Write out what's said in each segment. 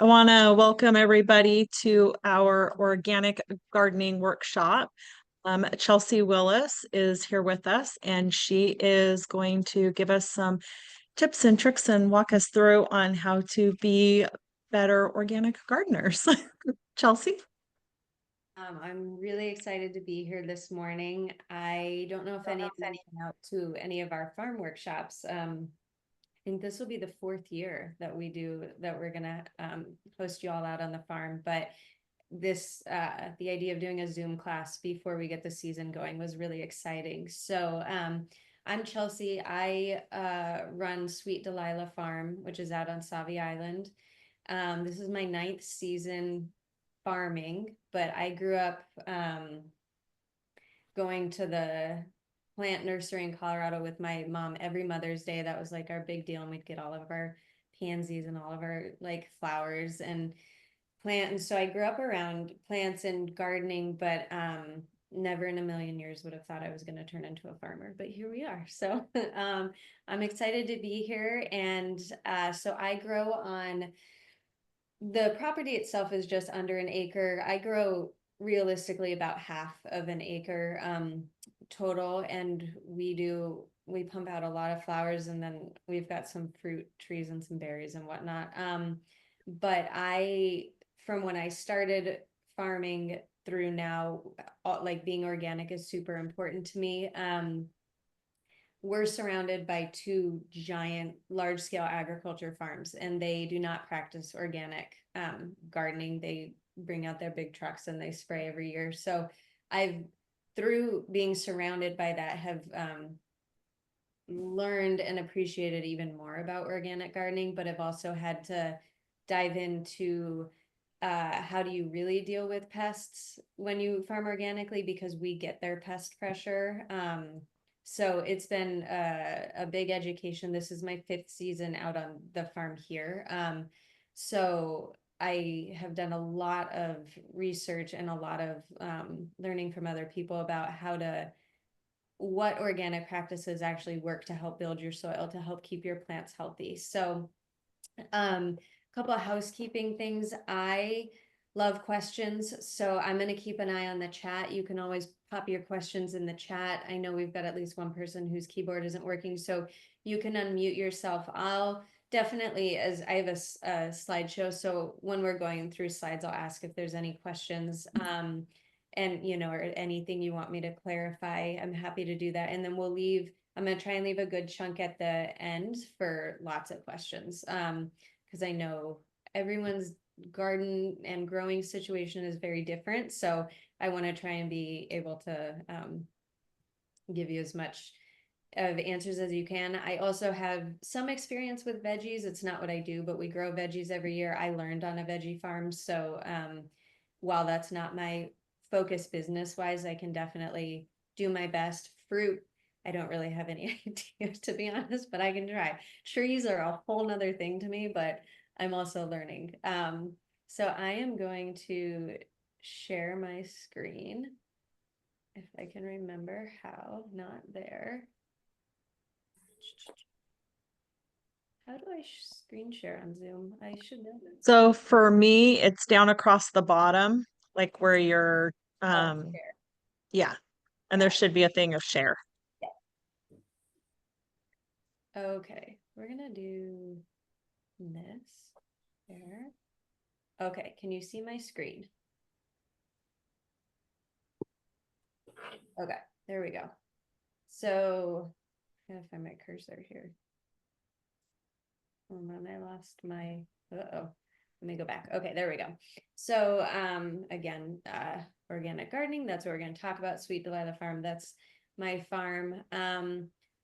I want to welcome everybody to our organic gardening workshop. Chelsea Willis is here with us, and she is going to give us some tips and tricks and walk us through on how to be better organic gardeners. Chelsea? I'm really excited to be here this morning. I don't know if any of you went out to any of our farm workshops. I think this will be the fourth year that we're gonna host you all out on the farm. But the idea of doing a Zoom class before we get the season going was really exciting. So I'm Chelsea. I run Sweet Delilah Farm, which is out on Sauvie Island. This is my ninth season farming, but I grew up going to the plant nursery in Colorado with my mom every Mother's Day. That was like our big deal, and we'd get all of our pansies and all of our like flowers and plant. And so I grew up around plants and gardening, but never in a million years would have thought I was going to turn into a farmer. But here we are. So I'm excited to be here. And so I grow on the property itself is just under an acre. I grow realistically about half of an acre total, and we pump out a lot of flowers, and then we've got some fruit trees and some berries and whatnot. But from when I started farming through now, like being organic is super important to me. We're surrounded by two giant large scale agriculture farms, and they do not practice organic gardening. They bring out their big trucks and they spray every year. So I've, through being surrounded by that, have learned and appreciated even more about organic gardening, but I've also had to dive into how do you really deal with pests when you farm organically, because we get their pest pressure. So it's been a big education. This is my fifth season out on the farm here. So I have done a lot of research and a lot of learning from other people about what organic practices actually work to help build your soil, to help keep your plants healthy. So a couple of housekeeping things. I love questions, so I'm going to keep an eye on the chat. You can always pop your questions in the chat. I know we've got at least one person whose keyboard isn't working, so you can unmute yourself. I'll definitely, as I have a slideshow, so when we're going through slides, I'll ask if there's any questions. And or anything you want me to clarify, I'm happy to do that. And then I'm going to try and leave a good chunk at the end for lots of questions. Because I know everyone's garden and growing situation is very different. So I want to try and be able to give you as much of answers as you can. I also have some experience with veggies. It's not what I do, but we grow veggies every year. I learned on a veggie farm. So while that's not my focus business wise, I can definitely do my best. Fruit, I don't really have any idea, to be honest, but I can try. Trees are a whole nother thing to me, but I'm also learning. So I am going to share my screen if I can remember how. Not there. How do I screen share on Zoom? I should know this. So for me, it's down across the bottom, like where you're, Oh, um, share. yeah, and there Got should be a thing of share. it. Yeah. Okay, we're gonna do this there. Okay, can you see my screen? Okay, there we go. So I'm gonna find my cursor here. Hold on, I lost my, uh-oh. Let me go back. Okay, there we go. So again, organic gardening, that's what we're gonna talk about. Sweet Delilah Farm, that's my farm.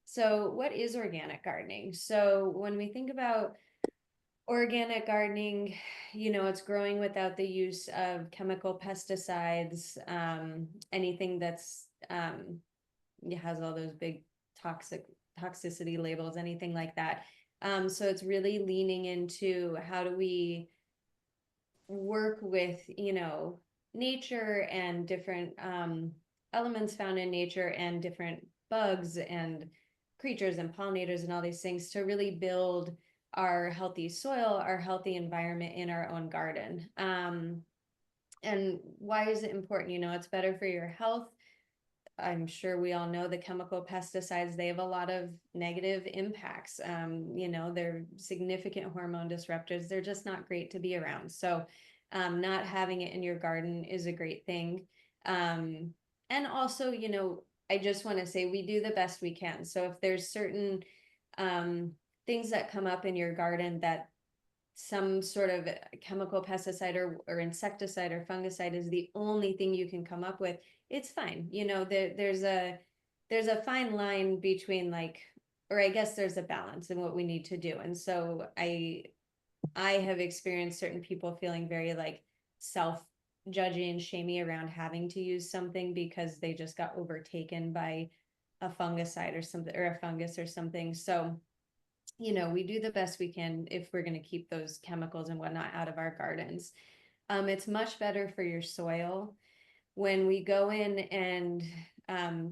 So what is organic gardening? So when we think about organic gardening, it's growing without the use of chemical pesticides, anything that's it has all those big toxicity labels, anything like that. So it's really leaning into how do we work with, nature and different elements found in nature and different bugs and creatures and pollinators and all these things to really build our healthy soil, our healthy environment in our own garden. And why is it important? You know, it's better for your health. I'm sure we all know the chemical pesticides, they have a lot of negative impacts. You know, they're significant hormone disruptors. They're just not great to be around. So not having it in your garden is a great thing. And also, you know, I just want to say we do the best we can. So if there's certain um, things that come up in your garden that some sort of chemical pesticide or insecticide or fungicide is the only thing you can come up with, it's fine. You know, there's a fine line between like, or I guess there's a balance in what we need to do. And so I have experienced certain people feeling very like self judging and shamey around having to use something because they just got overtaken by a fungicide or something, or a fungus or something. So you know, we do the best we can if we're going to keep those chemicals and whatnot out of our gardens. It's much better for your soil when we go in and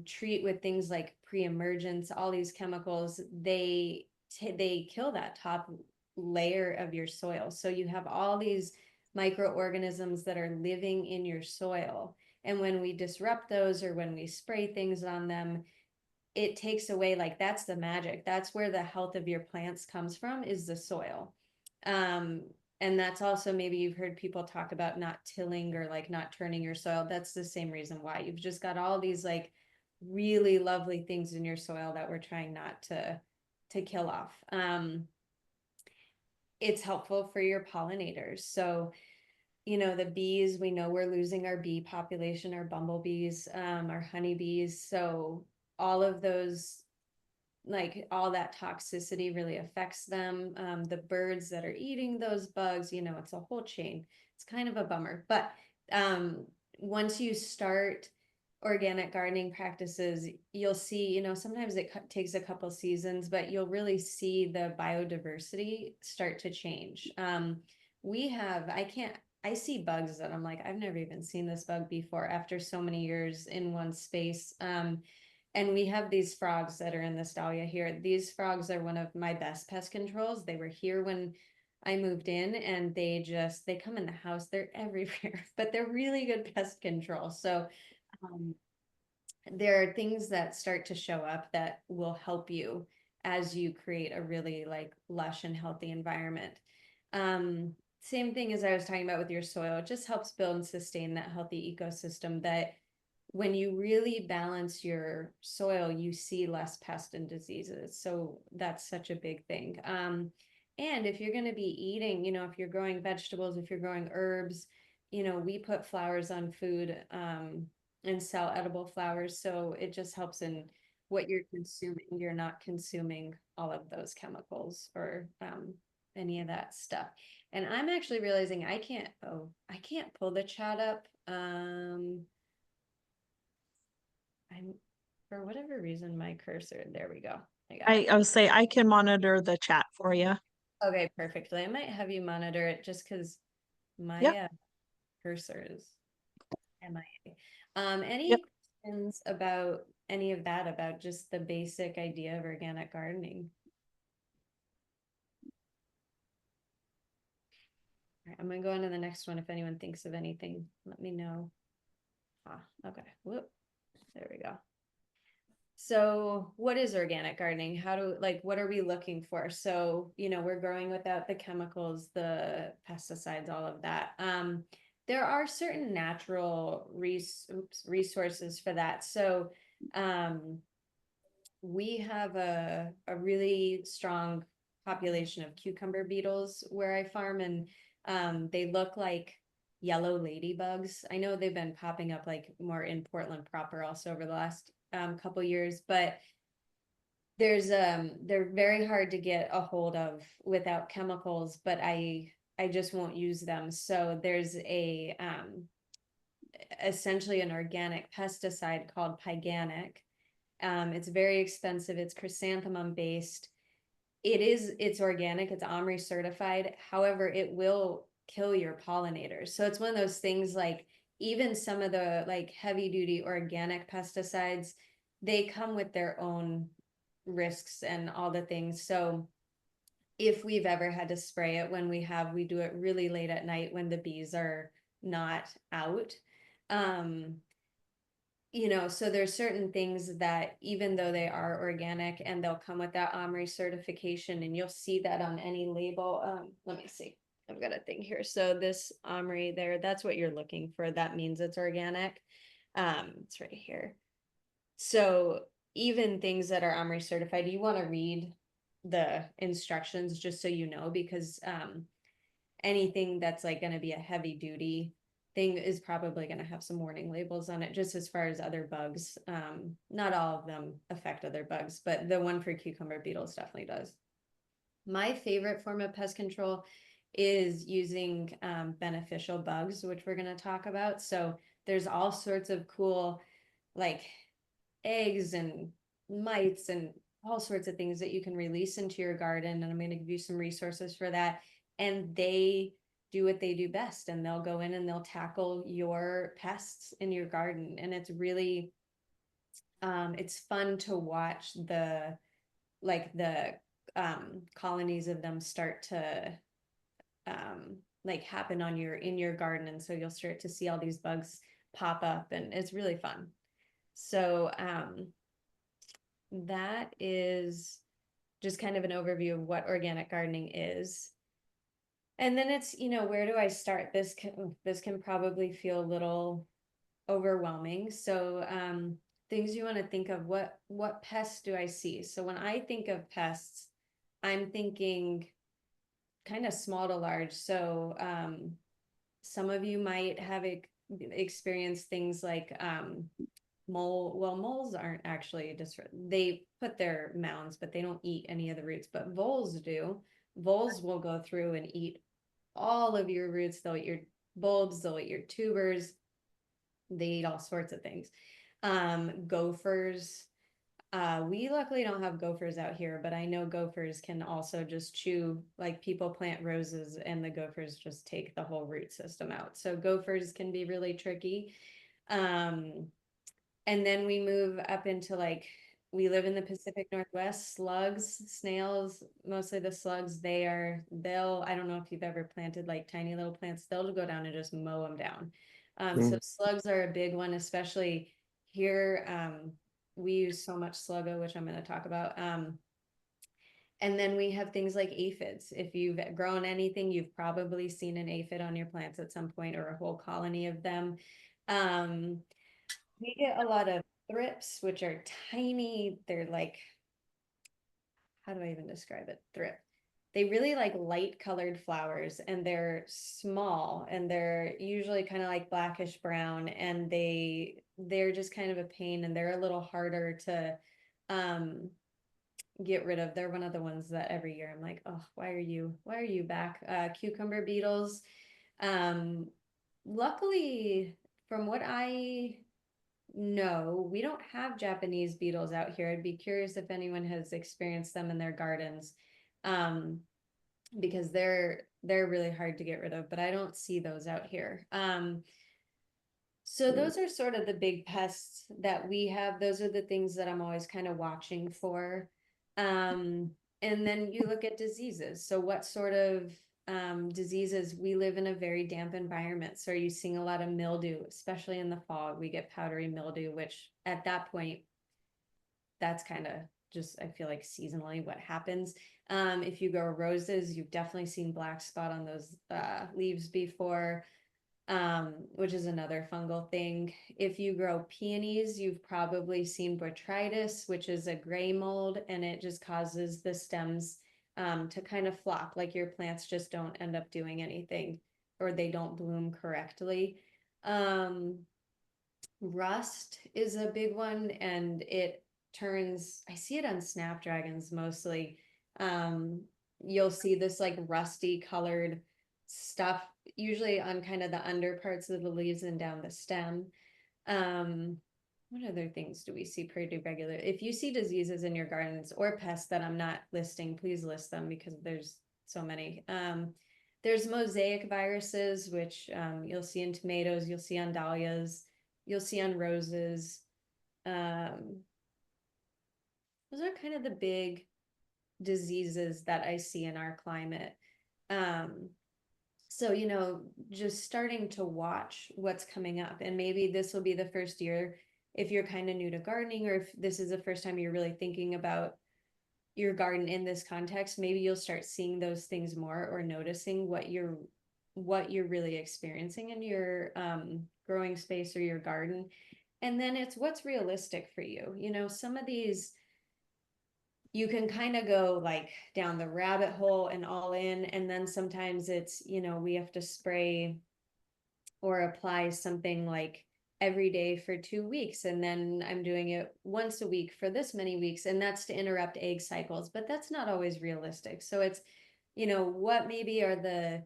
treat with things like pre-emergence, all these chemicals, they kill that top layer of your soil. So you have all these microorganisms that are living in your soil. And when we disrupt those or when we spray things on them, it takes away, like, that's the magic. That's where the health of your plants comes from, is the soil. And that's also, maybe you've heard people talk about not tilling or like not turning your soil. That's the same reason why. You've just got all these like really lovely things in your soil that we're trying not to kill off. It's helpful for your pollinators. So, you know, the bees, we know we're losing our bee population, our bumblebees, our honeybees. So all of those, like all that toxicity really affects them. The birds that are eating those bugs, you know, it's a whole chain. It's kind of a bummer. But once you start organic gardening practices, you'll see, you know, sometimes it takes a couple seasons, but you'll really see the biodiversity start to change. I see bugs that I'm like, I've never even seen this bug before after so many years in one space. And we have these frogs that are in the Dahlia here. These frogs are one of my best pest controls. They were here when I moved in, and they come in the house. They're everywhere, but they're really good pest control. So um, there are things that start to show up that will help you as you create a really like lush and healthy environment. Same thing as I was talking about with your soil, it just helps build and sustain that healthy ecosystem that when you really balance your soil, you see less pest and diseases. So that's such a big thing. And if you're going to be eating, you know, if you're growing vegetables, if you're growing herbs, you know, we put flowers on food and sell edible flowers. So it just helps in what you're consuming. You're not consuming all of those chemicals or any of that stuff. And I'm actually realizing I can't pull the chat up. I'm for whatever reason my cursor, there we go. I got it. I would say I can monitor the chat for you. Okay, perfectly. I might have you monitor it just because Yep. my cursor is MIA. Yep. Any questions about any of that, about just the basic idea of organic gardening? All right, I'm gonna go on to the next one. If anyone thinks of anything, let me know. Okay. Whoop. There we go. So what is organic gardening? What are we looking for? So, you know, we're growing without the chemicals, the pesticides, all of that. There are certain natural resources for that. So, we have a really strong population of cucumber beetles where I farm, and they look like yellow ladybugs. I know they've been popping up like more in Portland proper also over the last couple years, but they're very hard to get a hold of without chemicals, but I just won't use them. So there's a essentially an organic pesticide called Pyganic. It's very expensive. It's chrysanthemum based. It's organic. It's OMRI certified. However, it will kill your pollinators. So it's one of those things, like even some of the like heavy duty organic pesticides, they come with their own risks and all the things. So if we've ever had to spray it, when we have, we do it really late at night when the bees are not out. Um, so there's certain things that even though they are organic and they'll come with that OMRI certification, and you'll see that on any label. Let me see. I've got a thing here. So this OMRI there, that's what you're looking for. That means it's organic. It's right here. So even things that are OMRI certified, you want to read the instructions just so you know, because anything that's like going to be a heavy duty thing is probably going to have some warning labels on it, just as far as other bugs. Not all of them affect other bugs, but the one for cucumber beetles definitely does. My favorite form of pest control is using beneficial bugs, which we're going to talk about. So there's all sorts of cool, like eggs and mites and all sorts of things that you can release into your garden. And I'm going to give you some resources for that. And they do what they do best, and they'll go in and they'll tackle your pests in your garden. And it's really, it's fun to watch the colonies of them start to like happen on in your garden. And so you'll start to see all these bugs pop up, and it's really fun. So that is just kind of an overview of what organic gardening is. And then it's, where do I start? This can probably feel a little overwhelming. So things you want to think of, what pests do I see? So when I think of pests, I'm thinking kind of small to large. So some of you might have experienced things like moles aren't actually just, they put their mounds, but they don't eat any of the roots, but voles do. Voles will go through and eat all of your roots. They'll eat your bulbs, they'll eat your tubers, they eat all sorts of things. Gophers, we luckily don't have gophers out here, but I know gophers can also just chew, like people plant roses and the gophers just take the whole root system out. So gophers can be really tricky. And then we move up into we live in the Pacific Northwest. Slugs, snails, mostly the slugs, I don't know if you've ever planted like tiny little plants, they'll go down and just mow them down. So slugs are a big one, especially here. We use so much Sluggo, which I'm going to talk about. And then we have things like aphids. If you've grown anything, you've probably seen an aphid on your plants at some point, or a whole colony of them. We get a lot of thrips, which are tiny. They're like, how do I even describe it? Thrip. They really like light colored flowers, and they're small, and they're usually kind of like blackish brown, and they're just kind of a pain, and they're a little harder to get rid of. They're one of the ones that every year I'm like, oh, why are you back? Cucumber beetles. Luckily, from what I know, we don't have Japanese beetles out here. I'd be curious if anyone has experienced them in their gardens, because they're really hard to get rid of, but I don't see those out here. So those are sort of the big pests that we have. Those are the things that I'm always kind of watching for. And then you look at diseases. So what sort of diseases? We live in a very damp environment. So are you seeing a lot of mildew, especially in the fall? We get powdery mildew, which at that point, that's kind of just, I feel like seasonally what happens. If you grow roses, you've definitely seen black spot on those leaves before, which is another fungal thing. If you grow peonies, you've probably seen botrytis, which is a gray mold, and it just causes the stems to kind of flop, like your plants just don't end up doing anything, or they don't bloom correctly. Rust is a big one, and I see it on snapdragons mostly. You'll see this like rusty colored stuff, usually on kind of the under parts of the leaves and down the stem. What other things do we see pretty regular? If you see diseases in your gardens or pests that I'm not listing, please list them, because there's so many. There's mosaic viruses, which you'll see in tomatoes, you'll see on dahlias, you'll see on roses. Those are kind of the diseases that I see in our climate. So, just starting to watch what's coming up, and maybe this will be the first year if you're kind of new to gardening, or if this is the first time you're really thinking about your garden in this context, maybe you'll start seeing those things more, or noticing what you're really experiencing in your growing space or your garden. And then it's what's realistic for you. Some of these you can kind of go like down the rabbit hole and all in, and then sometimes it's, we have to spray or apply something like every day for 2 weeks, and then I'm doing it once a week for this many weeks, and that's to interrupt egg cycles, but that's not always realistic. So it's, what maybe are the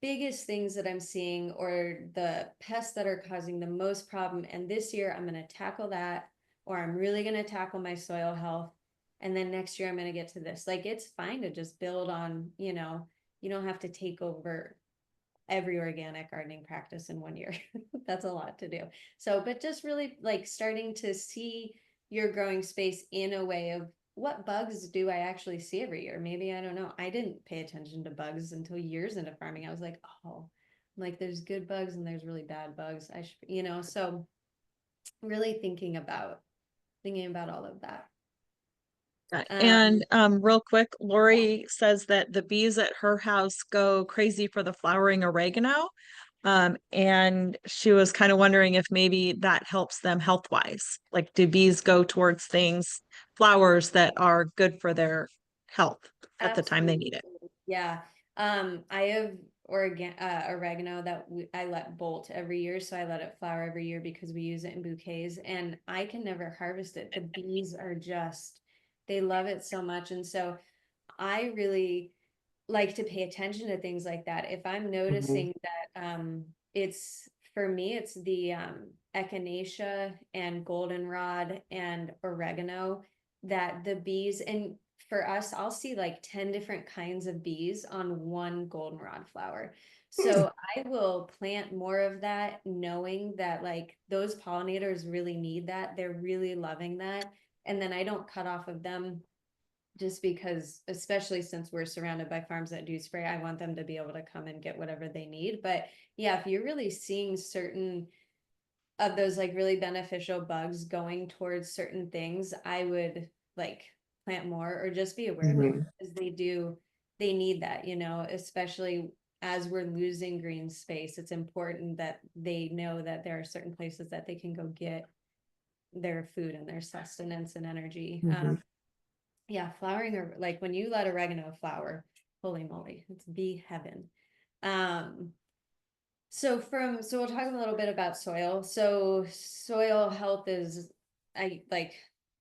biggest things that I'm seeing, or the pests that are causing the most problem, and this year I'm going to tackle that, or I'm really going to tackle my soil health, and then next year I'm going to get to this. Like, it's fine to just build on, you don't have to take over every organic gardening practice in one year. That's a lot to do. So, but just really like starting to see your growing space in a way of, what bugs do I actually see every year? Maybe, I don't know. I didn't pay attention to bugs until years into farming. I was like, oh, like there's good bugs and there's really bad bugs. I should, so really thinking about all of that. And real quick, Lori says that the bees at her house go crazy for the flowering oregano. And she was kind of wondering if maybe that helps them health wise. Like, do bees go towards things, flowers that are good for their health at the time they need it? Absolutely. Yeah. I have oregano that I let bolt every year. So I let it flower every year because we use it in bouquets, and I can never harvest it. The bees are just, they love it so much. And so I really like to pay attention to things like that. If I'm noticing that it's, for me, it's the echinacea and goldenrod and oregano that the bees, and for us, I'll see like 10 different kinds of bees on one goldenrod flower. So I will plant more of that, knowing that like those pollinators really need that. They're really loving that. And then I don't cut off of them, just because, especially since we're surrounded by farms that do spray, I want them to be able to come and get whatever they need. But yeah, if you're really seeing certain of those like really beneficial bugs going towards certain things, I would like plant more, or just be aware of them, because they need that, especially as we're losing green space. It's important that they know that there are certain places that they can go get their food and their sustenance and energy. Yeah, flowering, or like when you let oregano flower, holy moly, it's bee heaven. So we'll talk a little bit about soil. So soil health is, I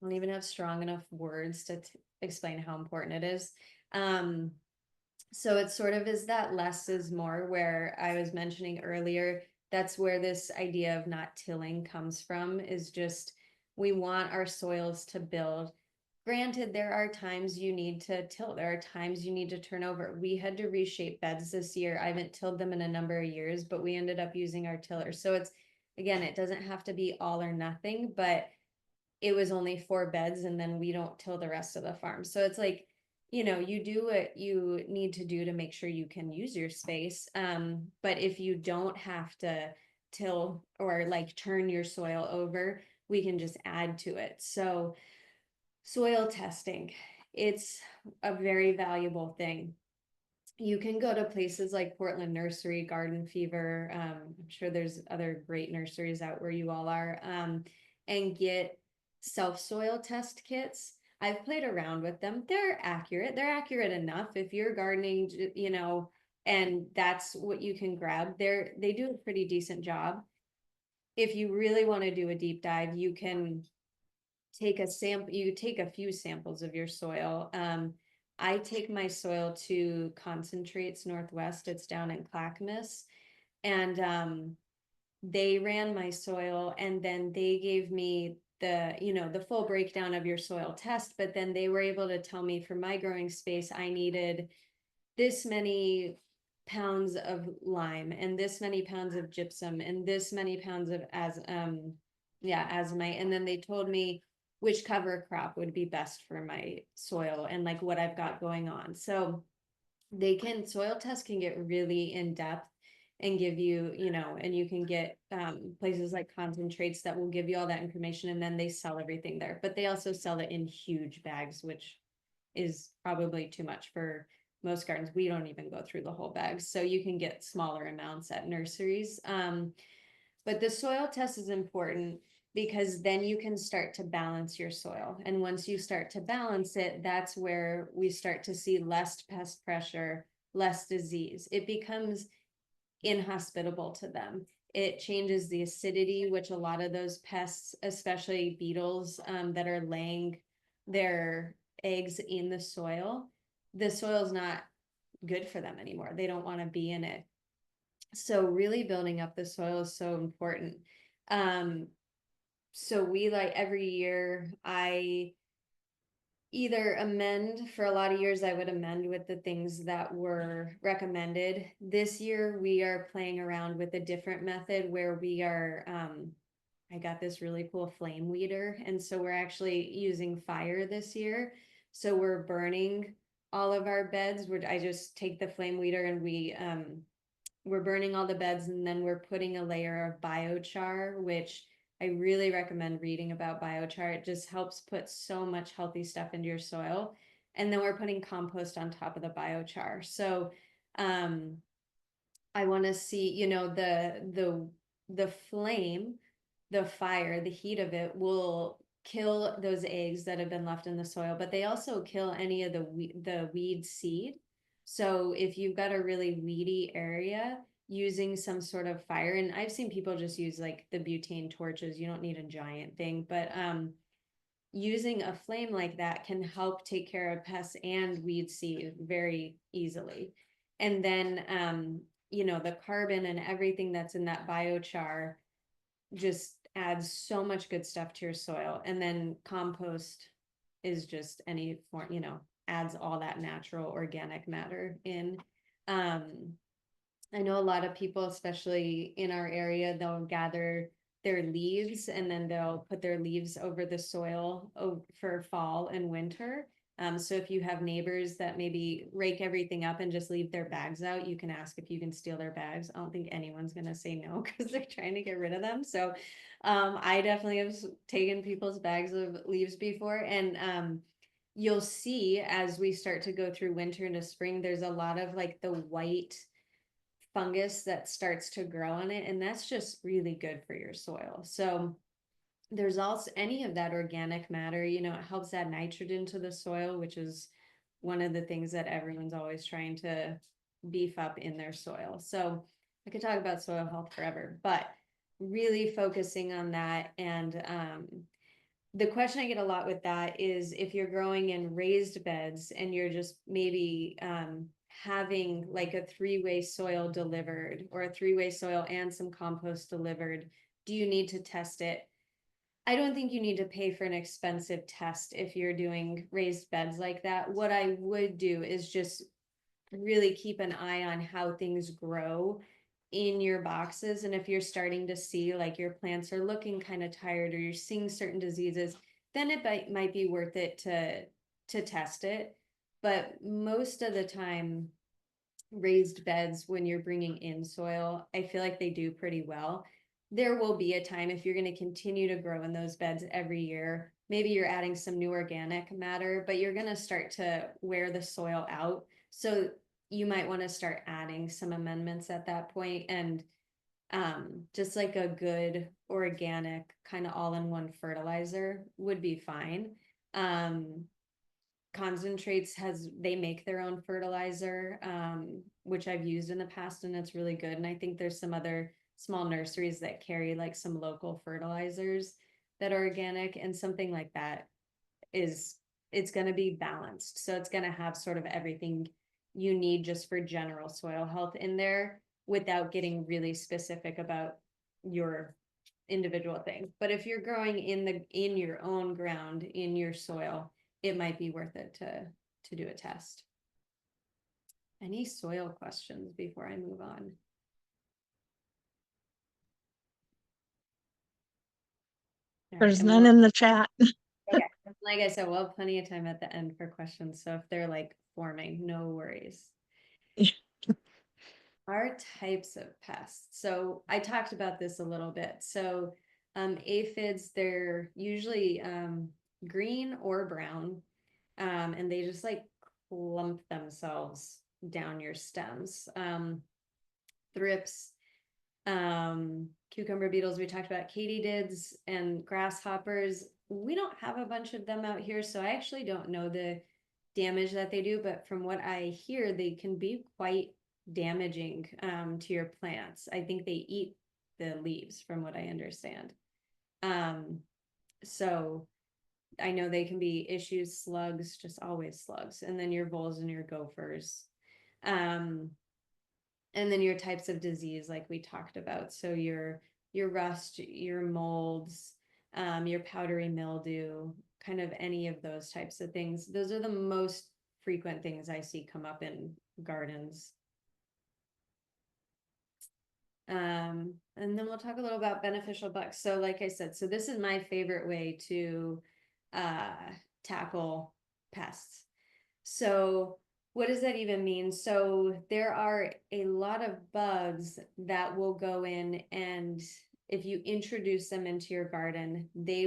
don't even have strong enough words to explain how important it is. So it sort of is that less is more, where I was mentioning earlier. That's where this idea of not tilling comes from, is just, we want our soils to build. Granted, there are times you need to till, there are times you need to turn over. We had to reshape beds this year. I haven't tilled them in a number of years, but we ended up using our tiller. So it's, again, it doesn't have to be all or nothing, but it was only 4 beds, and then we don't till the rest of the farm. So it's like, you do what you need to do to make sure you can use your space. But if you don't have to till or like turn your soil over, we can just add to it. So soil testing, it's a very valuable thing. You can go to places like Portland Nursery, Garden Fever. I'm sure there's other great nurseries out where you all are, and get self-soil test kits. I've played around with them. They're accurate. They're accurate enough if you're gardening, and that's what you can grab. They do a pretty decent job. If you really want to do a deep dive, you can take a few samples of your soil. I take my soil to Concentrates Northwest. It's down in Clackamas, and they ran my soil, and then they gave me the full breakdown of your soil test. But then they were able to tell me, for my growing space, I needed this many pounds of lime, and this many pounds of gypsum, and this many pounds of azomite. And then they told me which cover crop would be best for my soil and like what I've got going on. So soil tests can get really in depth and give you, and you can get places like concentrates that will give you all that information, and then they sell everything there. But they also sell it in huge bags, which is probably too much for most gardens. We don't even go through the whole bags. So you can get smaller amounts at nurseries. But the soil test is important because then you can start to balance your soil. And once you start to balance it, that's where we start to see less pest pressure, less disease. It becomes inhospitable to them. It changes the acidity, which a lot of those pests, especially beetles that are laying their eggs in the soil is not good for them anymore. They don't want to be in it. So really building up the soil is so important. So we like every year, I either amend. For a lot of years I would amend with the things that were recommended. This year we are playing around with a different method where we are I got this really cool flame weeder, and so we're actually using fire this year. So we're burning all of our beds. I just take the flame weeder and we're burning all the beds, and then we're putting a layer of biochar, which I really recommend reading about biochar. It just helps put so much healthy stuff into your soil. And then we're putting compost on top of the biochar. So I want to see, the flame, the fire, the heat of it will kill those eggs that have been left in the soil, but they also kill any of the weed seed. So if you've got a really weedy area, using some sort of fire, and I've seen people just use like the butane torches, you don't need a giant thing, but using a flame like that can help take care of pests and weed seed very easily. And then the carbon and everything that's in that biochar just adds so much good stuff to your soil. And then compost is just any form, adds all that natural organic matter in. I know a lot of people, especially in our area, they'll gather their leaves and then they'll put their leaves over the soil for fall and winter. So if you have neighbors that maybe rake everything up and just leave their bags out, you can ask if you can steal their bags. I don't think anyone's going to say no because they're trying to get rid of them. So I definitely have taken people's bags of leaves before. And you'll see as we start to go through winter into spring, there's a lot of like the white fungus that starts to grow on it, and that's just really good for your soil. So there's also any of that organic matter, it helps add nitrogen to the soil, which is one of the things that everyone's always trying to beef up in their soil. So I could talk about soil health forever, but really focusing on that. And the question I get a lot with that is if you're growing in raised beds and you're just maybe having like a three-way soil delivered or a three-way soil and some compost delivered, do you need to test it? I don't think you need to pay for an expensive test if you're doing raised beds like that. What I would do is just really keep an eye on how things grow in your boxes. And if you're starting to see like your plants are looking kind of tired or you're seeing certain diseases, then it might be worth it to test it. But most of the time, raised beds, when you're bringing in soil, I feel like they do pretty well. There will be a time if you're going to continue to grow in those beds every year, maybe you're adding some new organic matter, but you're going to start to wear the soil out. So you might want to start adding some amendments at that point, and just like a good organic kind of all-in-one fertilizer would be fine. Concentrates they make their own fertilizer, which I've used in the past, and it's really good. And I think there's some other small nurseries that carry like some local fertilizers that are organic, and something like that it's going to be balanced. So it's going to have sort of everything you need just for general soil health in there without getting really specific about your individual thing. But if you're growing in your own ground, in your soil, it might be worth it to do a test. Any soil questions before I move on? There's none in the chat. Okay. Like I said, we'll have plenty of time at the end for questions. So if they're like forming, no worries. Our types of pests. So I talked about this a little bit. So aphids, they're usually green or brown, and they just like clump themselves down your stems. Thrips, cucumber beetles, we talked about katydids and grasshoppers. We don't have a bunch of them out here, so I actually don't know the damage that they do, but from what I hear, they can be quite damaging to your plants. I think they eat the leaves, from what I understand. Um, so I know they can be issues, slugs, just always slugs, and then your voles and your gophers. Um, and then your types of disease, like we talked about. So your rust, your molds, your powdery mildew, kind of any of those types of things. Those are the most frequent things I see come up in gardens. And then we'll talk a little about beneficial bugs. So like I said, so this is my favorite way to tackle pests. So what does that even mean? So there are a lot of bugs that will go in, and if you introduce them into your garden, a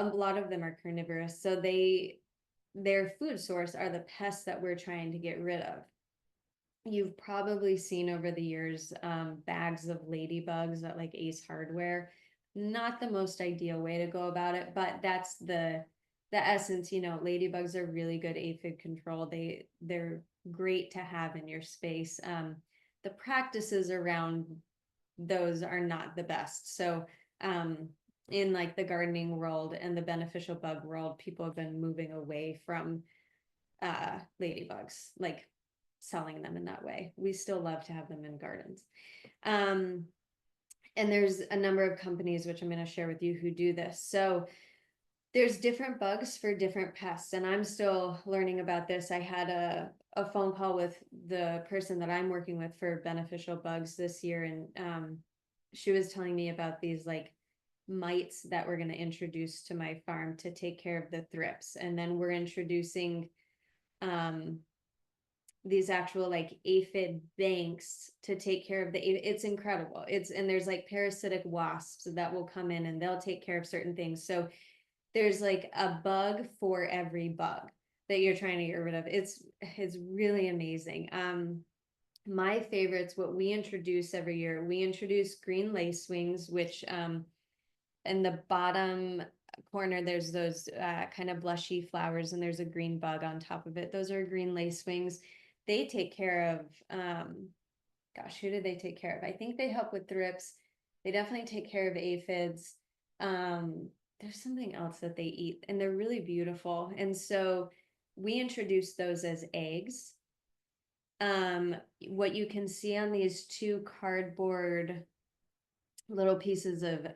lot of them are carnivorous. So their food source are the pests that we're trying to get rid of. You've probably seen over the years bags of ladybugs at like Ace Hardware. Not the most ideal way to go about it, but that's the essence. Ladybugs are really good aphid control. They're great to have in your space. The practices around those are not the best. So in like the gardening world and the beneficial bug world, people have been moving away from ladybugs, like selling them in that way. We still love to have them in gardens. And there's a number of companies, which I'm going to share with you, who do this. So there's different bugs for different pests, and I'm still learning about this. I had a phone call with the person that I'm working with for beneficial bugs this year, and she was telling me about these like mites that we're going to introduce to my farm to take care of the thrips. And then we're introducing these actual like aphid banks to take care of it's incredible. And there's like parasitic wasps that will come in and they'll take care of certain things. So there's like a bug for every bug that you're trying to get rid of. It's really amazing. My favorites, what we introduce every year, we introduce green lacewings, which in the bottom corner there's those kind of blushy flowers, and there's a green bug on top of it. Those are green lacewings. They take care of gosh, who do they take care of? I think they help with thrips. They definitely take care of aphids. There's something else that they eat, and they're really beautiful. And so we introduce those as eggs. What you can see on these two cardboard little pieces of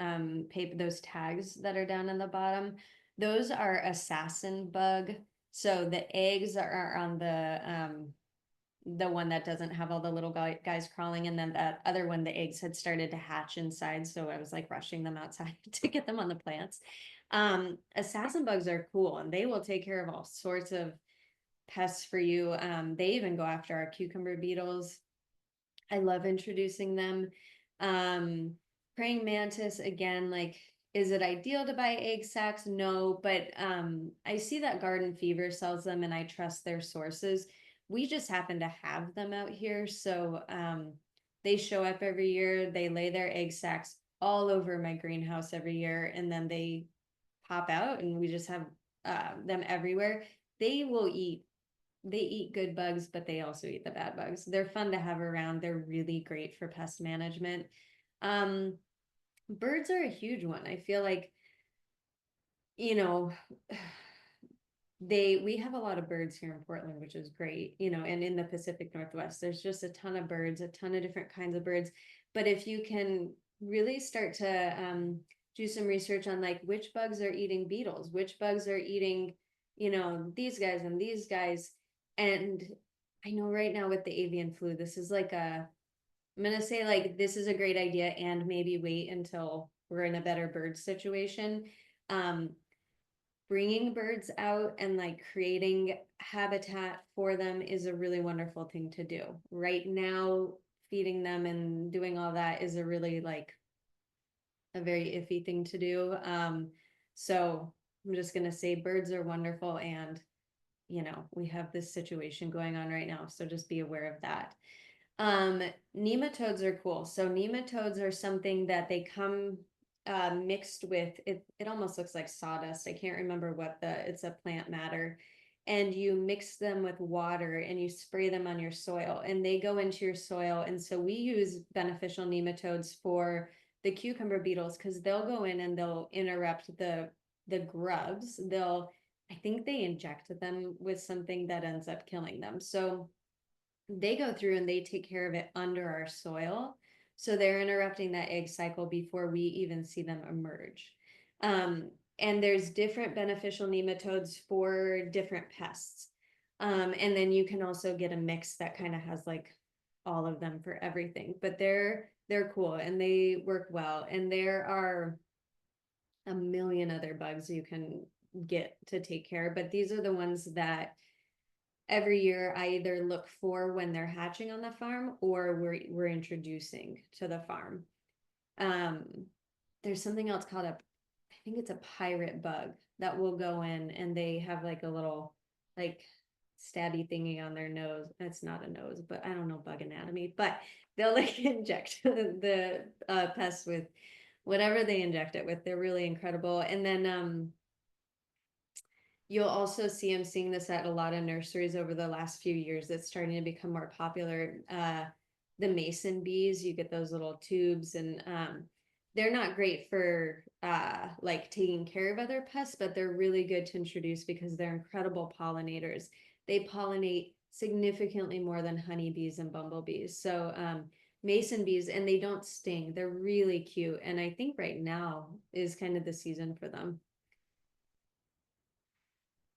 paper, those tags that are down in the bottom, those are assassin bug. So the eggs are on the one that doesn't have all the little guys crawling, and then that other one, the eggs had started to hatch inside, so I was like rushing them outside to get them on the plants. Assassin bugs are cool, and they will take care of all sorts of pests for you. They even go after our cucumber beetles. I love introducing them. Praying mantis, again, like, is it ideal to buy egg sacs? No, but I see that Garden Fever sells them, and I trust their sources. We just happen to have them out here, so they show up every year. They lay their egg sacs all over my greenhouse every year, and then they pop out, and we just have them everywhere. They eat good bugs, but they also eat the bad bugs. They're fun to have around. They're really great for pest management. Birds are a huge one. I feel like, you know, we have a lot of birds here in Portland, which is great, and in the Pacific Northwest, there's just a ton of birds, a ton of different kinds of birds. But if you can really start to do some research on like which bugs are eating beetles, which bugs are eating, these guys and these guys. And I know right now with the avian flu, this is like I'm going to say like this is a great idea, and maybe wait until we're in a better bird situation. Bringing birds out and like creating habitat for them is a really wonderful thing to do. Right now, feeding them and doing all that is a really like a very iffy thing to do. So I'm just gonna say birds are wonderful, and we have this situation going on right now, so just be aware of that. Um, Nematodes are cool. So nematodes are something that they come mixed with it. It almost looks like sawdust. I can't remember what it's a plant matter. And you mix them with water and you spray them on your soil and they go into your soil. And so we use beneficial nematodes for the cucumber beetles because they'll go in and they'll interrupt the grubs. I think they inject them with something that ends up killing them. So they go through and they take care of it under our soil. So they're interrupting that egg cycle before we even see them emerge. And there's different beneficial nematodes for different pests. And then you can also get a mix that kind of has like all of them for everything. But they're cool and they work well. And there are a million other bugs you can get to take care of, but these are the ones that every year I either look for when they're hatching on the farm or we're introducing to the farm. Um, there's something else called I think it's a pirate bug that will go in and they have like a little like stabby thingy on their nose. It's not a nose, but I don't know bug anatomy, but they'll like inject the pests with whatever they inject it with. They're really incredible. And then you'll also see I'm seeing this at a lot of nurseries over the last few years. It's starting to become more popular. The mason bees, you get those little tubes, and they're not great for like taking care of other pests, but they're really good to introduce because they're incredible pollinators. They pollinate significantly more than honeybees and bumblebees. So mason bees, and they don't sting. They're really cute, and I think right now is kind of the season for them.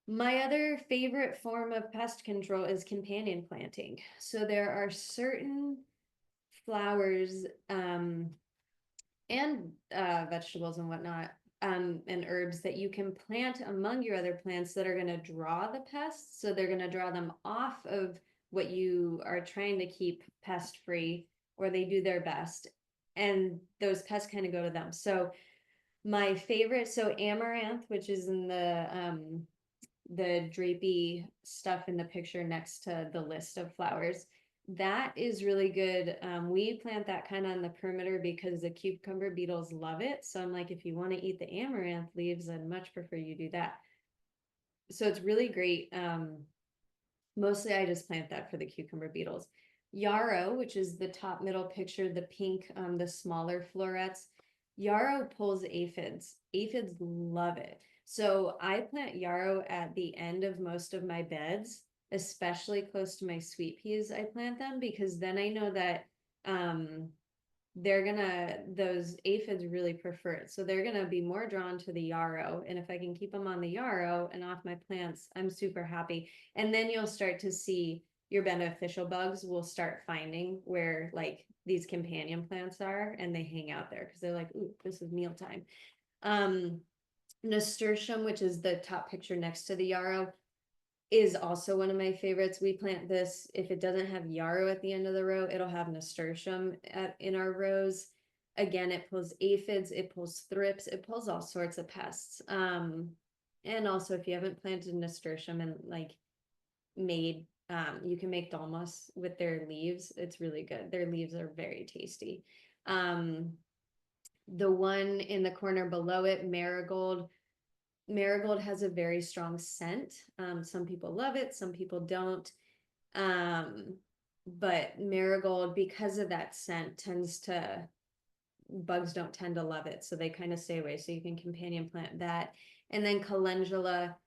My other favorite form of pest control is companion planting. So there are certain flowers and vegetables and whatnot and herbs that you can plant among your other plants that are going to draw the pests. So they're going to draw them off of what you are trying to keep pest free, or they do their best. And those pests kind of go to them. So my favorite, so amaranth, which is in the drapey stuff in the picture next to the list of flowers. That is really good. We plant that kind of on the perimeter because the cucumber beetles love it. So I'm like, if you want to eat the amaranth leaves, I'd much prefer you do that. So it's really great. Mostly I just plant that for the cucumber beetles. Yarrow, which is the top middle picture, the pink, the smaller florets. Yarrow pulls aphids. Aphids love it. So I plant yarrow at the end of most of my beds, especially close to my sweet peas. I plant them because then I know that those aphids really prefer it. So they're gonna be more drawn to the yarrow. And if I can keep them on the yarrow and off my plants, I'm super happy. And then you'll start to see your beneficial bugs will start finding where like these companion plants are and they hang out there because they're like, ooh, this is mealtime. Nasturtium, which is the top picture next to the yarrow, is also one of my favorites. We plant this, if it doesn't have yarrow at the end of the row, it'll have nasturtium in our rows. Again, it pulls aphids, it pulls thrips, it pulls all sorts of pests. And also if you haven't planted nasturtium and like made, you can make dolmas with their leaves. It's really good. Their leaves are very tasty. The one in the corner below it, marigold. Marigold has a very strong scent. Some people love it, some people don't. But marigold, because of that scent, bugs don't tend to love it, so they kind of stay away. So you can companion plant that. And then calendula,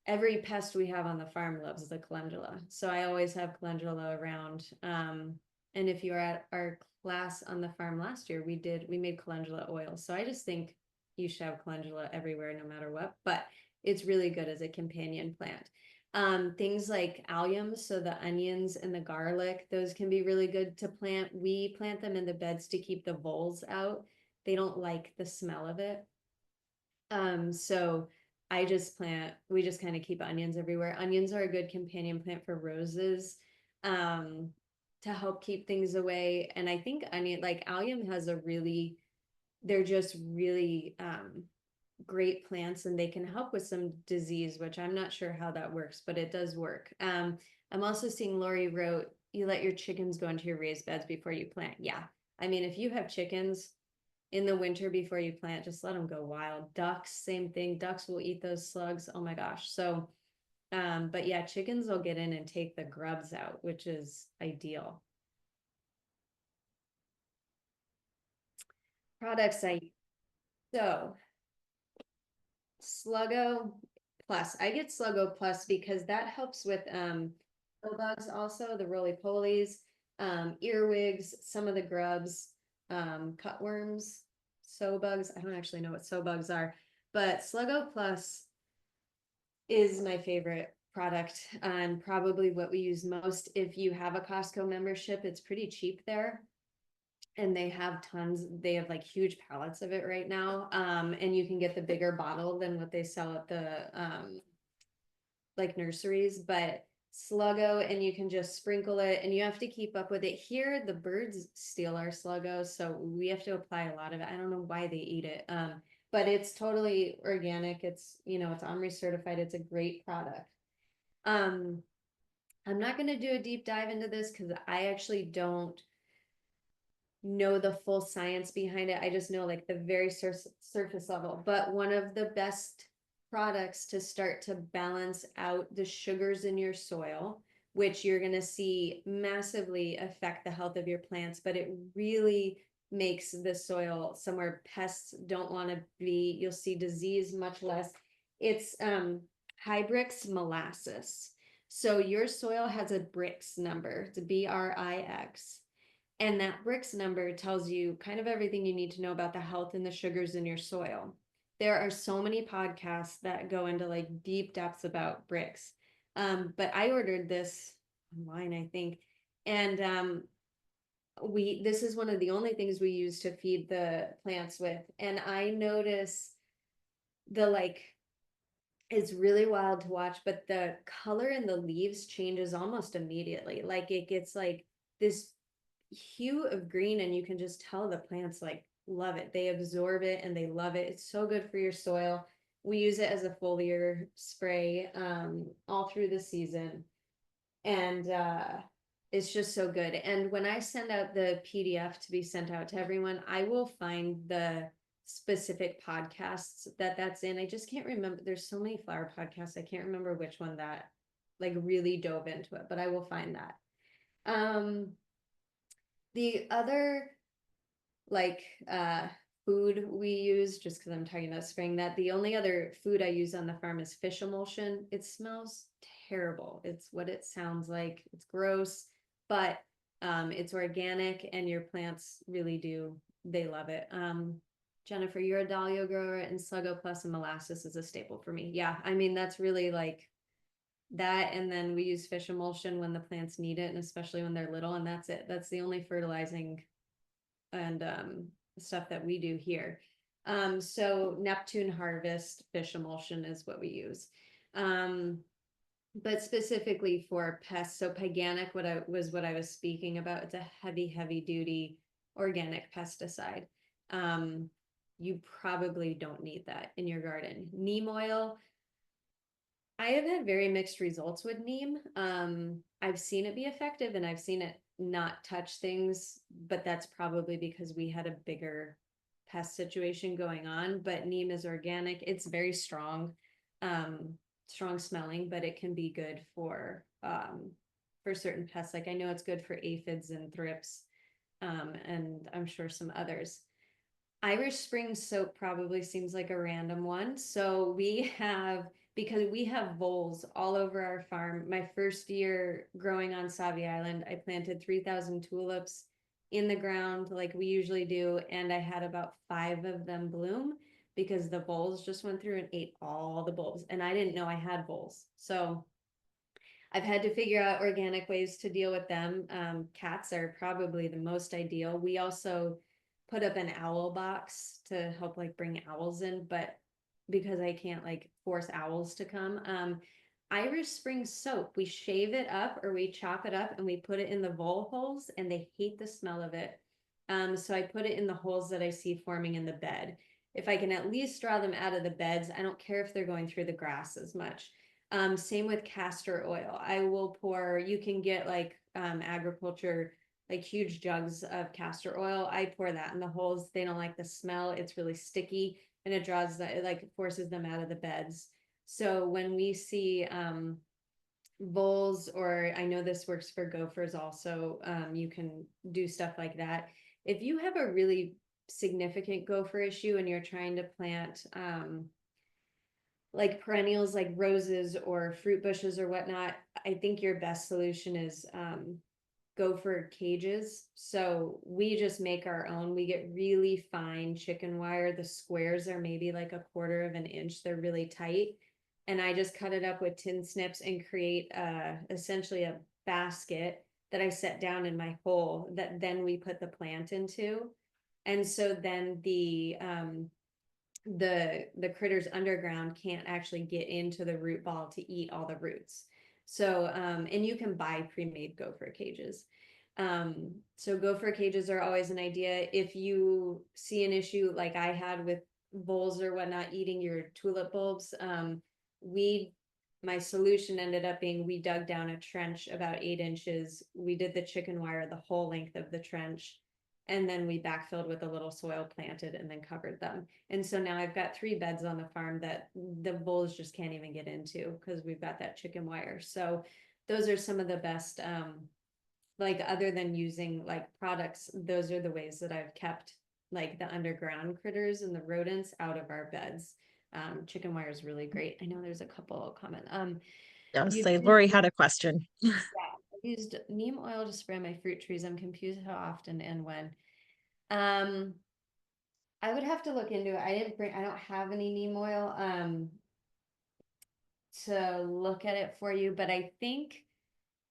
every pest we have on the farm loves the calendula. So I always have calendula around. And if you were at our class on the farm last year, we made calendula oil. So I just think you should have calendula everywhere, no matter what, but it's really good as a companion plant. Things like alliums, so the onions and the garlic, those can be really good to plant. We plant them in the beds to keep the voles out. They don't like the smell of it. So we just kind of keep onions everywhere. Onions are a good companion plant for roses, um, to help keep things away. And I think like allium has they're just really, great plants, and they can help with some disease, which I'm not sure how that works, but it does work. I'm also seeing Lori wrote, you let your chickens go into your raised beds before you plant. Yeah. I mean, if you have chickens in the winter before you plant, just let them go wild. Ducks, same thing. Ducks will eat those slugs. Oh my gosh. So, but yeah, chickens will get in and take the grubs out, which is ideal. Products I use. So Sluggo Plus. I get Sluggo Plus because that helps with bugs also, the roly-polies, earwigs, some of the grubs, cutworms, sow bugs. I don't actually know what sow bugs are, but Sluggo Plus is my favorite product and probably what we use most. If you have a Costco membership, it's pretty cheap there. And they have they have like huge pallets of it right now. And you can get the bigger bottle than what they sell at the like nurseries, but Sluggo, and you can just sprinkle it and you have to keep up with it. Here, the birds steal our Sluggo, so we have to apply a lot of it. I don't know why they eat it. But it's totally organic. It's, it's OMRI certified. It's a great product. I'm not going to do a deep dive into this because I actually don't know the full science behind it. I just know like the very surface level. But one of the best products to start to balance out the sugars in your soil, which you're going to see massively affect the health of your plants, but it really makes the soil somewhere pests don't want to be. You'll see disease much less. It's Hybrix molasses. So your soil has a Brix number. It's a BRIX. And that Brix number tells you kind of everything you need to know about the health and the sugars in your soil. There are so many podcasts that go into like deep depths about Brix. But I ordered this online, I think. And this is one of the only things we use to feed the plants with. And I notice it's really wild to watch, but the color in the leaves changes almost immediately. Like it gets like this hue of green, and you can just tell the plants like love it. They absorb it and they love it. It's so good for your soil. We use it as a foliar spray all through the season, and it's just so good. And when I send out the PDF to be sent out to everyone, I will find the specific podcasts that's in. I just can't remember. There's so many flower podcasts. I can't remember which one that like really dove into it, but I will find that. The other like food we use, just because I'm talking about spraying that, the only other food I use on the farm is fish emulsion. It smells terrible. It's what it sounds like. It's gross, but it's organic and your plants really they love it. Jennifer, you're a dahlia grower, and Sluggo Plus and molasses is a staple for me. Yeah, I mean, that's really like that. And then we use fish emulsion when the plants need it, and especially when they're little, and that's it. That's the only fertilizing and stuff that we do here. So Neptune Harvest fish emulsion is what we use. But specifically for pests, so Paganic, what I was speaking about, it's a heavy duty organic pesticide. You probably don't need that in your garden. Neem oil, I have had very mixed results with neem. I've seen it be effective and I've seen it not touch things, but that's probably because we had a bigger pest situation going on. But neem is organic. It's very strong, strong smelling, but it can be good for certain pests. Like I know it's good for aphids and thrips, and I'm sure some others. Irish Spring soap probably seems like a random one. So because we have voles all over our farm. My first year growing on Sauvie Island, I planted 3,000 tulips in the ground like we usually do. And I had about 5 of them bloom because the voles just went through and ate all the bulbs. And I didn't know I had voles. So I've had to figure out organic ways to deal with them. Cats are probably the most ideal. We also put up an owl box to help like bring owls in, but because I can't like force owls to come. Irish Spring soap, we shave it up or we chop it up and we put it in the vole holes and they hate the smell of it. So I put it in the holes that I see forming in the bed. If I can at least draw them out of the beds, I don't care if they're going through the grass as much. Same with castor oil. I will pour, you can get like agriculture, like huge jugs of castor oil. I pour that in the holes. They don't like the smell. It's really sticky and it draws that, it like forces them out of the beds. So when we see voles, or I know this works for gophers also, you can do stuff like that. If you have a really significant gopher issue and you're trying to plant like perennials like roses or fruit bushes or whatnot, I think your best solution is gopher cages. So we just make our own. We get really fine chicken wire. The squares are maybe like a quarter of an inch. They're really tight. And I just cut it up with tin snips and create essentially a basket that I set down in my hole that then we put the plant into. And so then the critters underground can't actually get into the root ball to eat all the roots. So and you can buy pre-made gopher cages. So gopher cages are always an idea. If you see an issue like I had with voles or whatnot eating your tulip bulbs, my solution ended up being we dug down a trench about 8 inches. We did the chicken wire the whole length of the trench. And then we backfilled with a little soil, planted, and then covered them. And so now I've got 3 beds on the farm that the voles just can't even get into because we've got that chicken wire. So those are some of the best, like other than using like products, those are the ways that I've kept like the underground critters and the rodents out of our beds. Chicken wire is really great. I know there's a couple comment. I'll You say Lori had a question. I used neem oil to spray my fruit trees. I'm confused how often and when. Um, I would have to look into it. I don't have any neem oil to look at it for you, but I think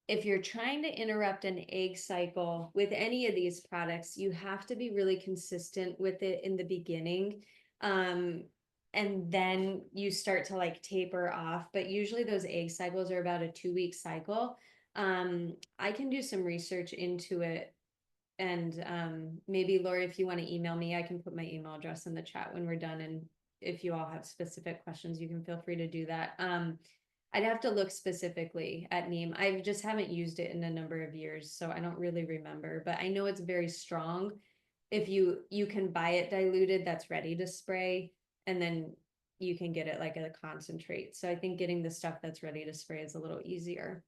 if you're trying to interrupt an egg cycle with any of these products, you have to be really consistent with it in the beginning. And then you start to like taper off, but usually those egg cycles are about a 2-week cycle. I can do some research into it. And maybe Lori, if you want to email me, I can put my email address in the chat when we're done. And if you all have specific questions, you can feel free to do that. I'd have to look specifically at neem. I just haven't used it in a number of years, so I don't really remember, but I know it's very strong. If you can buy it diluted, that's ready to spray, and then you can get it like a concentrate. So I think getting the stuff that's ready to spray is a little easier.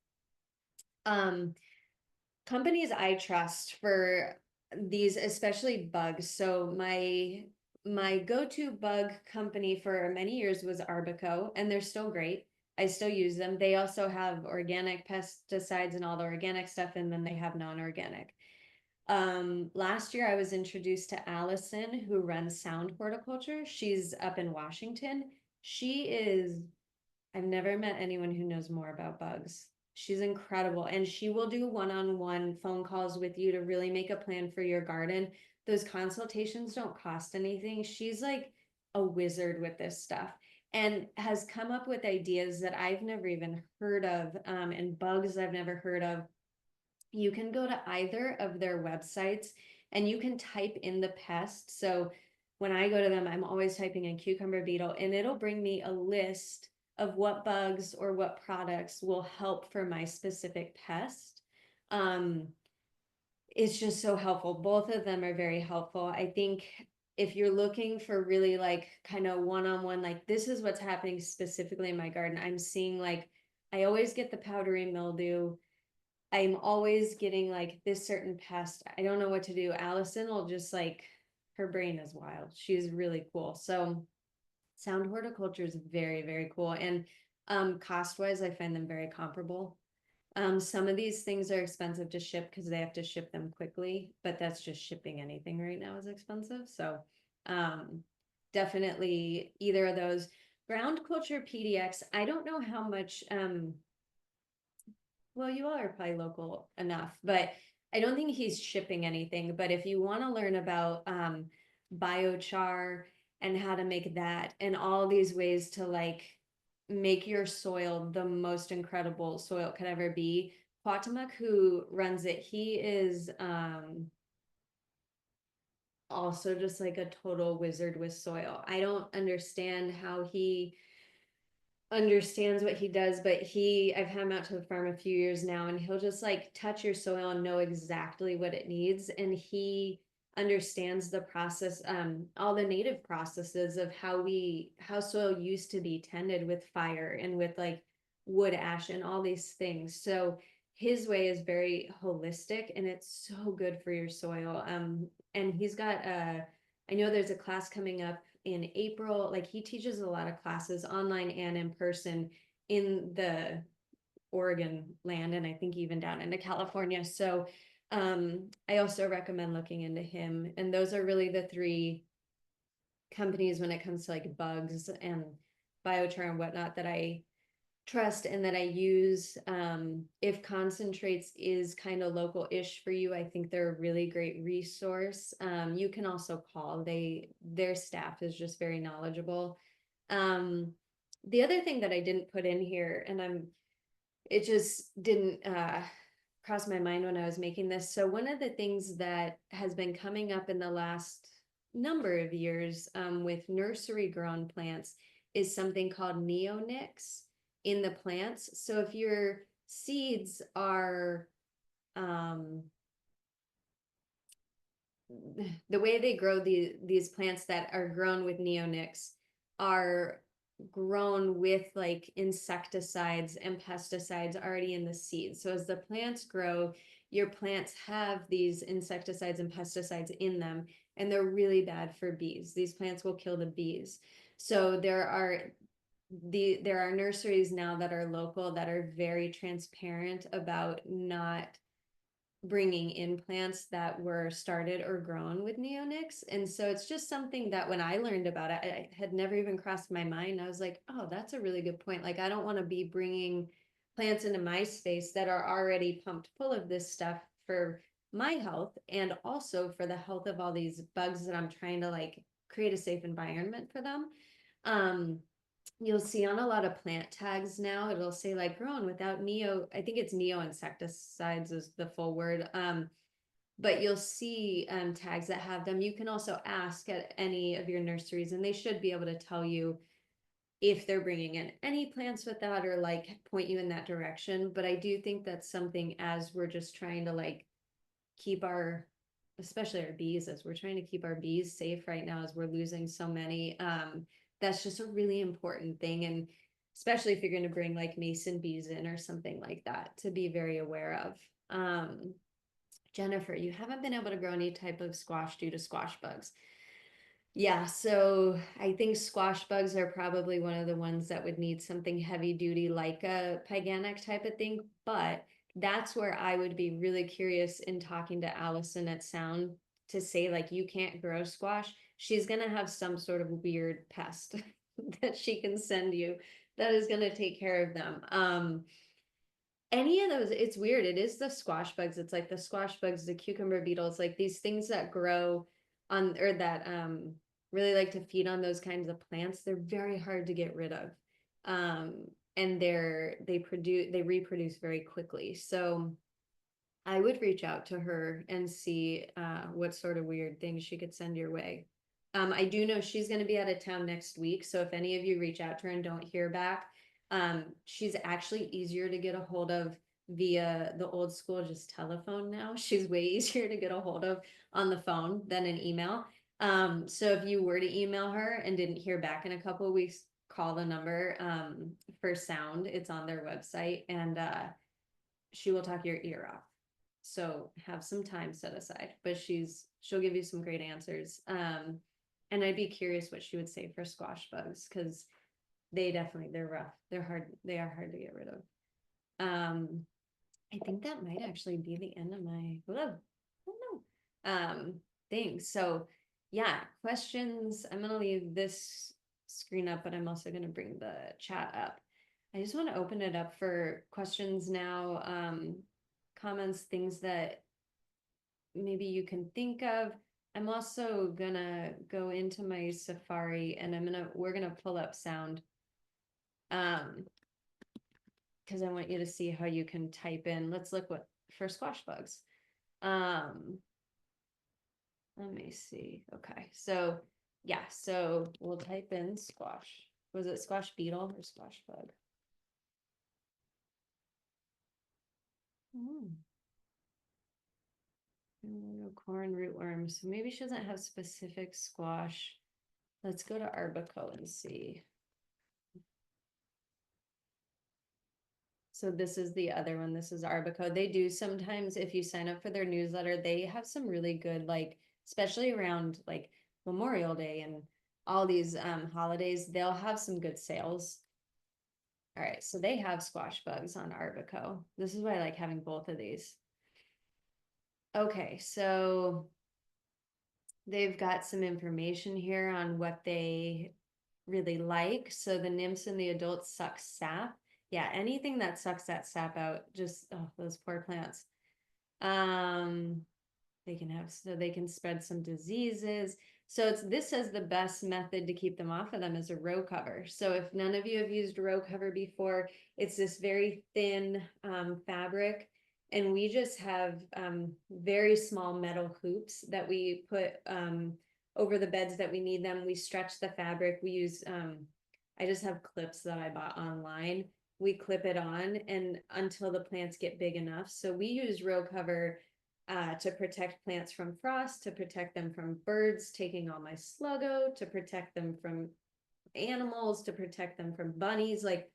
Companies I trust for these, especially bugs. So my go-to bug company for many years was Arbico, and they're still great. I still use them. They also have organic pesticides and all the organic stuff, and then they have non-organic. Last year I was introduced to Allison, who runs Sound Horticulture. She's up in Washington. I've never met anyone who knows more about bugs. She's incredible, and she will do one-on-one phone calls with you to really make a plan for your garden. Those consultations don't cost anything. She's like a wizard with this stuff and has come up with ideas that I've never even heard of, and bugs I've never heard of. You can go to either of their websites and you can type in the pest. So when I go to them, I'm always typing in cucumber beetle, and it'll bring me a list of what bugs or what products will help for my specific pest. It's just so helpful. Both of them are very helpful. I think if you're looking for really like kind of one-on-one, like this is what's happening specifically in my garden. I'm seeing like, I always get the powdery mildew. I'm always getting like this certain pest. I don't know what to do. Allison will just like, her brain is wild. She's really cool. So Sound Horticulture is very, very cool. And cost-wise, I find them very comparable. Some of these things are expensive to ship because they have to ship them quickly, but that's just shipping anything right now is expensive. So definitely either of those. Ground Culture PDX, I don't know how much, well, you all are probably local enough, but I don't think he's shipping anything. But if you want to learn about biochar and how to make that, and all these ways to like make your soil the most incredible soil could ever be. Quatamuk, who runs it, he is also just like a total wizard with soil. I don't understand how he understands what he does, but I've had him out to the farm a few years now, and he'll just like touch your soil and know exactly what it needs. And he understands the process, all the native processes of how soil used to be tended with fire and with like wood ash and all these things. So his way is very holistic, and it's so good for your soil. And he's got I know there's a class coming up in April. Like he teaches a lot of classes online and in person in the Oregon land, and I think even down into California. So I also recommend looking into him. And those are really the three companies when it comes to like bugs and biochar and whatnot that I trust and that I use. If concentrates is kind of local-ish for you, I think they're a really great resource. You can also call. Their staff is just very knowledgeable. The other thing that I didn't put in here, and it just didn't cross my mind when I was making this. So one of the things that has been coming up in the last number of years with nursery grown plants is something called neonics in the plants. So if your seeds are the way they grow these plants that are grown with neonics are grown with like insecticides and pesticides already in the seeds. So as the plants grow, your plants have these insecticides and pesticides in them, and they're really bad for bees. These plants will kill the bees. So there are nurseries now that are local that are very transparent about not bringing in plants that were started or grown with neonics. And so it's just something that when I learned about it, I had never even crossed my mind. I was like, oh, that's a really good point. Like, I don't want to be bringing plants into my space that are already pumped full of this stuff for my health and also for the health of all these bugs that I'm trying to like create a safe environment for them. You'll see on a lot of plant tags now, it'll say like grown without I think it's neo insecticides is the full word. But you'll see tags that have them. You can also ask at any of your nurseries, and they should be able to tell you if they're bringing in any plants with that or like point you in that direction. But I do think that's something as we're just trying to like keep especially our bees, as we're trying to keep our bees safe right now, as we're losing so many. That's just a really important thing. And especially if you're going to bring like mason bees in or something like that, to be very aware of. Jennifer, you haven't been able to grow any type of squash due to squash bugs. Yeah, so I think squash bugs are probably one of the ones that would need something heavy duty like a pyganic type of thing. But that's where I would be really curious in talking to Allison at Sound to say like, you can't grow squash. She's going to have some sort of weird pest that she can send you that is going to take care of them. Any of those, it's weird. It is the squash bugs. It's like the squash bugs, the cucumber beetles, like these things that grow on, or that really like to feed on those kinds of plants. They're very hard to get rid of. And they reproduce very quickly. So I would reach out to her and see what sort of weird things she could send your way. I do know she's going to be out of town next week. So if any of you reach out to her and don't hear back, she's actually easier to get a hold of via the old school just telephone now. She's way easier to get a hold of on the phone than an email. So if you were to email her and didn't hear back in a couple of weeks, call the number for Sound. It's on their website, and she will talk your ear off. So have some time set aside, but she'll give you some great answers. And I'd be curious what she would say for squash bugs, because they're rough. They are hard to get rid of. I think that might actually be the end of my I don't know. Things. So yeah, questions. I'm gonna leave this screen up, but I'm also gonna bring the chat up. I just want to open it up for questions now, comments, things that maybe you can think of. I'm also gonna go into my Safari and we're gonna pull up sound. Because I want you to see how you can type in, let's look what for squash bugs. Um, Let me see. Okay, so yeah, so we'll type in squash. Was it squash beetle or squash bug? Hmm. Corn rootworm. So maybe she doesn't have specific squash. Let's go to Arbico and see. So this is the other one. This is Arbico. They do sometimes, if you sign up for their newsletter, they have some really good, like, especially around like Memorial Day and all these holidays, they'll have some good sales. All right, so they have squash bugs on Arbico. This is why I like having both of these. Okay, so they've got some information here on what they really like. So the nymphs and the adults suck sap. Yeah, anything that sucks that sap out, just oh, those poor plants. Um, they can spread some diseases. So this says the best method to keep them off of them is a row cover. So if none of you have used row cover before, it's this very thin fabric, and we just have very small metal hoops that we put over the beds that we need them. We stretch the fabric. We use I just have clips that I bought online. We clip it on and until the plants get big enough. So we use row cover to protect plants from frost, to protect them from birds taking all my sluggo, to protect them from animals, to protect them from bunnies, like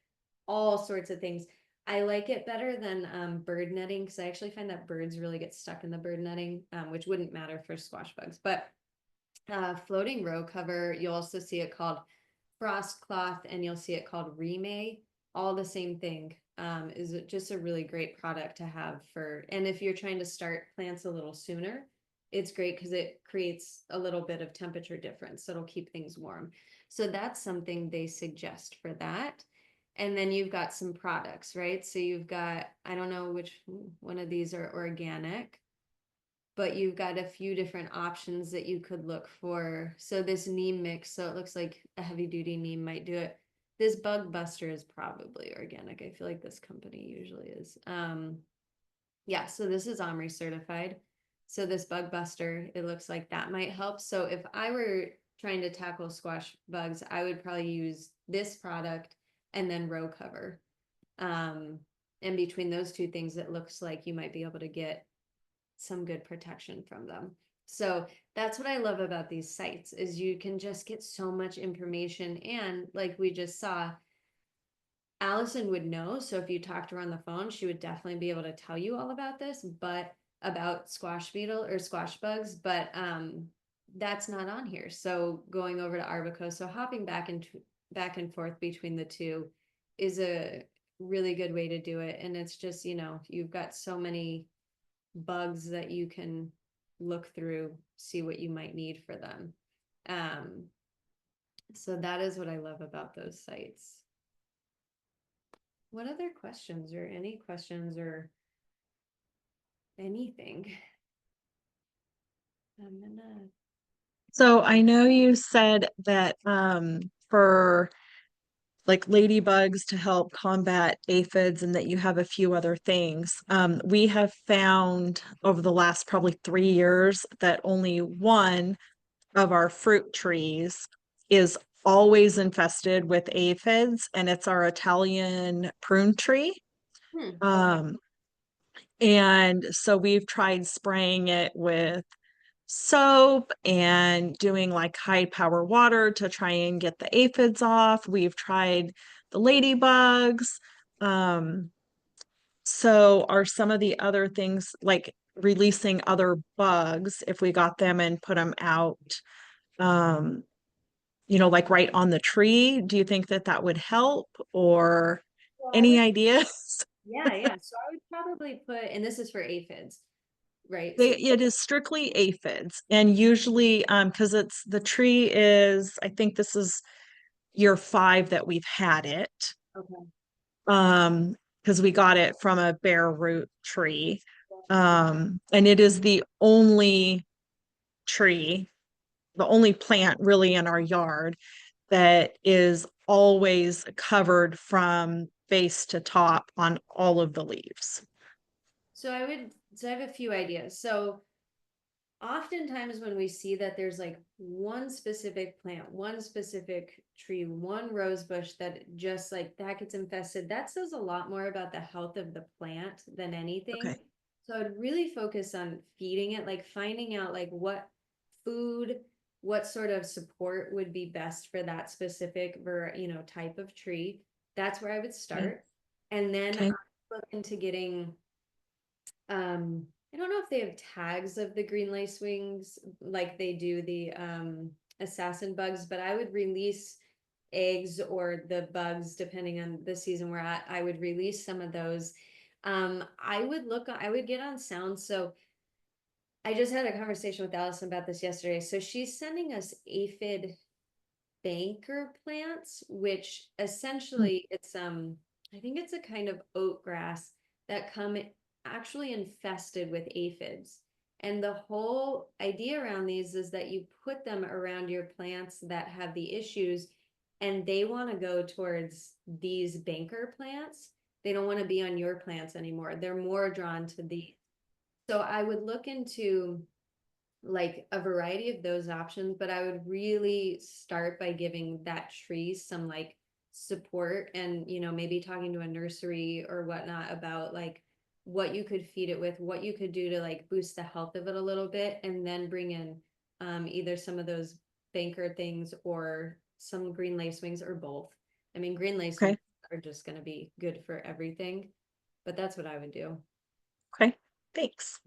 all sorts of things. I like it better than bird netting because I actually find that birds really get stuck in the bird netting, which wouldn't matter for squash bugs. But floating row cover, you'll also see it called frost cloth and you'll see it called remay, all the same thing. Is just a really great product to have for, and if you're trying to start plants a little sooner, it's great because it creates a little bit of temperature difference. So it'll keep things warm. So that's something they suggest for that. And then you've got some products, right? So you've got, I don't know which one of these are organic, but you've got a few different options that you could look for. So this neem mix, so it looks like a heavy duty neem might do it. This bug buster is probably organic. I feel like this company usually is. Yeah, so this is OMRI certified. So this bug buster, it looks like that might help. So if I were trying to tackle squash bugs, I would probably use this product and then row cover. And between those two things, it looks like you might be able to get some good protection from them. So that's what I love about these sites is you can just get so much information. And like we just saw, Allison would know. So if you talked to her on the phone, she would definitely be able to tell you all about this, but about squash beetle or squash bugs, but that's not on here. So going over to Arbico, so hopping back and forth between the two is a really good way to do it. And it's just, you've got so many bugs that you can look through, see what you might need for them. So that is what I love about those sites. What other questions or any questions or anything? I'm gonna. So I know you said that for like ladybugs to help combat aphids and that you have a few other things. We have found over the last probably 3 years that only one of our fruit trees is always infested with aphids, and it's our Italian prune tree. Okay. Um, and so we've tried spraying it with soap and doing like high power water to try and get the aphids off. We've tried the ladybugs. Um, so are some of the other things like releasing other bugs if we got them and put them out, um, like right on the tree? Do you think that that would help or So I any would, ideas? yeah, yeah. So I would probably put, and this is for aphids, right? So It is strictly aphids, and usually, because it's the tree is, I think this is year 5 that we've had it, okay. because we got it from a bare root tree, and it is the only tree, the only plant really in our yard that is always covered from base to top on all of the leaves. So I have a few ideas. So oftentimes when we see that there's like one specific plant, one specific tree, one rose bush that just like that gets infested, that says a lot more about the health of the plant than anything. Okay. So I'd really focus on feeding it, like finding out like what food, what sort of support would be best for that specific type of tree. That's where I would Okay. start. And then I Okay. look into getting I don't know if they have tags of the green lacewings like they do the assassin bugs, but I would release eggs or the bugs depending on the season we're at. I would release some of those. I would get on sound. So I just had a conversation with Allison about this yesterday. So she's sending us aphid banker plants, which Mm. essentially it's I think it's a kind of oat grass that come actually infested with aphids. And the whole idea around these is that you put them around your plants that have the issues, and they want to go towards these banker plants. They don't want to be on your plants anymore. They're more drawn to these. So I would look into like a variety of those options, but I would really start by giving that tree some like support and, maybe talking to a nursery or whatnot about like what you could feed it with, what you could do to like boost the health of it a little bit, and then bring in either some of those banker things or some green lacewings or both. I mean, green lacewings Okay. are just going to be good for everything, but that's what I would do. Okay. Thanks.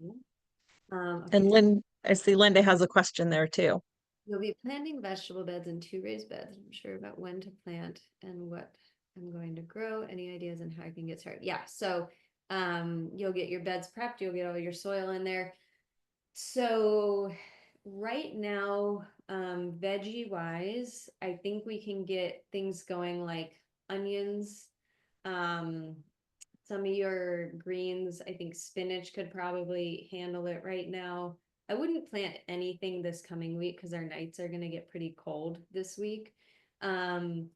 Okay, And Lynn, I see Linda has a question there too. you'll be planting vegetable beds in 2 raised beds. I'm sure about when to plant and what I'm going to grow. Any ideas on how I can get started? Yeah, so you'll get your beds prepped, you'll get all your soil in there. So right now, veggie wise, I think we can get things going like onions, um, some of your greens. I think spinach could probably handle it right now. I wouldn't plant anything this coming week because our nights are going to get pretty cold this week. Um,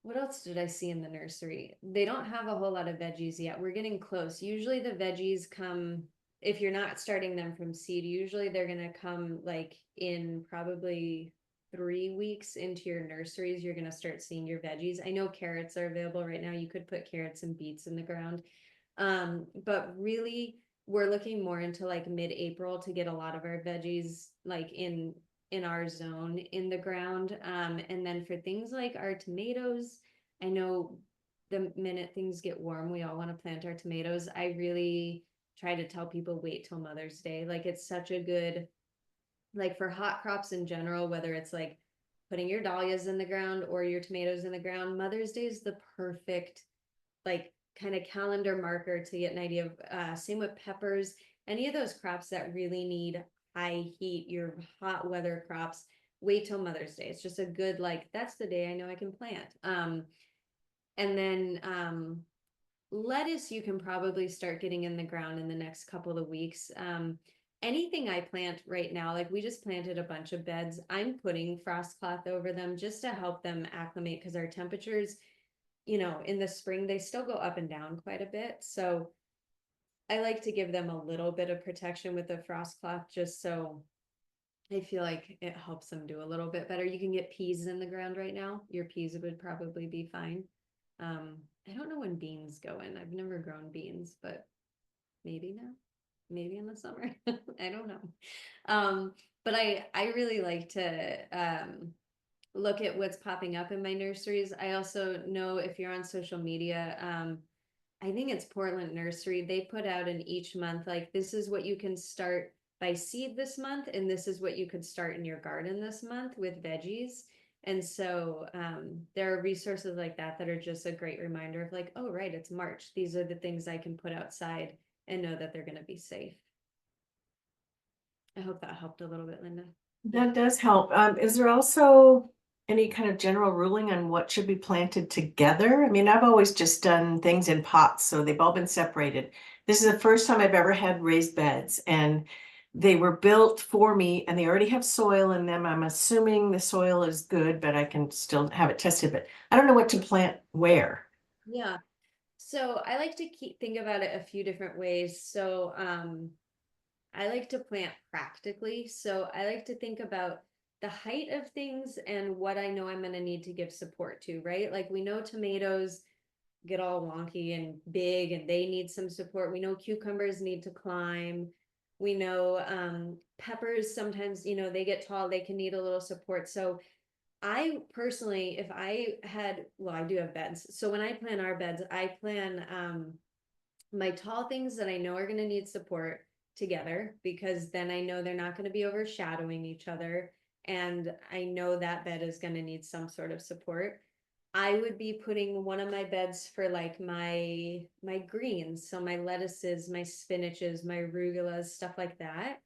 what else did I see in the nursery? They don't have a whole lot of veggies yet. We're getting close. Usually the veggies come, if you're not starting them from seed, usually they're going to come like in probably 3 weeks into your nurseries. You're going to start seeing your veggies. I know carrots are available right now. You could put carrots and beets in the ground. But really, we're looking more into like mid-April to get a lot of our veggies like in our zone in the ground. And then for things like our tomatoes, I know the minute things get warm, we all want to plant our tomatoes. I really try to tell people wait till Mother's Day. Like it's such a good, like for hot crops in general, whether it's like putting your dahlias in the ground or your tomatoes in the ground, Mother's Day is the perfect like kind of calendar marker to get an idea of same with peppers, any of those crops that really need high heat, your hot weather crops, wait till Mother's Day. It's just a good like that's the day I know I can plant. And then lettuce you can probably start getting in the ground in the next couple of weeks. Anything I plant right now, like we just planted a bunch of beds, I'm putting frost cloth over them just to help them acclimate because our temperatures, in the spring, they still go up and down quite a bit. So I like to give them a little bit of protection with the frost cloth just so I feel like it helps them do a little bit better. You can get peas in the ground right now. Your peas would probably be fine. I don't know when beans go in. I've never grown beans, but maybe now, maybe in the summer. I don't know. But I really like to look at what's popping up in my nurseries. I also know if you're on social media, I think it's Portland Nursery. They put out in each month, like, this is what you can start by seed this month, and this is what you could start in your garden this month with veggies. And so there are resources like that are just a great reminder of like, oh, right, it's March. These are the things I can put outside and know that they're going to be safe. I hope that helped a little bit, Linda. That does help. Is there also any kind of general ruling on what should be planted together? I mean, I've always just done things in pots, so they've all been separated. This is the first time I've ever had raised beds, and they were built for me and they already have soil in them. I'm assuming the soil is good, but I can still have it tested, but I don't know what to plant where. Yeah. So I like to think about it a few different ways. So I like to plant practically. So I like to think about the height of things and what I know I'm going to need to give support to, right? Like we know tomatoes get all wonky and big and they need some support. We know cucumbers need to climb. We know peppers sometimes, you know, they get tall, they can need a little support. So I personally, if I had, well, I do have beds. So when I plan our beds, I plan my tall things that I know are going to need support together, because then I know they're not going to be overshadowing each other. And I know that bed is going to need some sort of support. I would be putting one of my beds for like my greens, so my lettuces, my spinaches, my arugulas, stuff like that.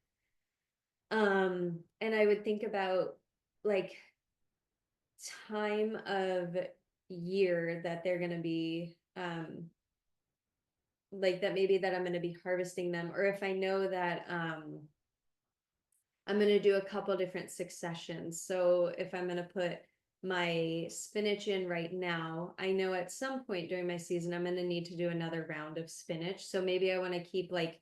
And I would think about like time of year that they're going to be like that, maybe that I'm going to be harvesting them, or if I know that I'm going to do a couple different successions. So if I'm going to put my spinach in right now, I know at some point during my season I'm going to need to do another round of spinach. So maybe I want to keep like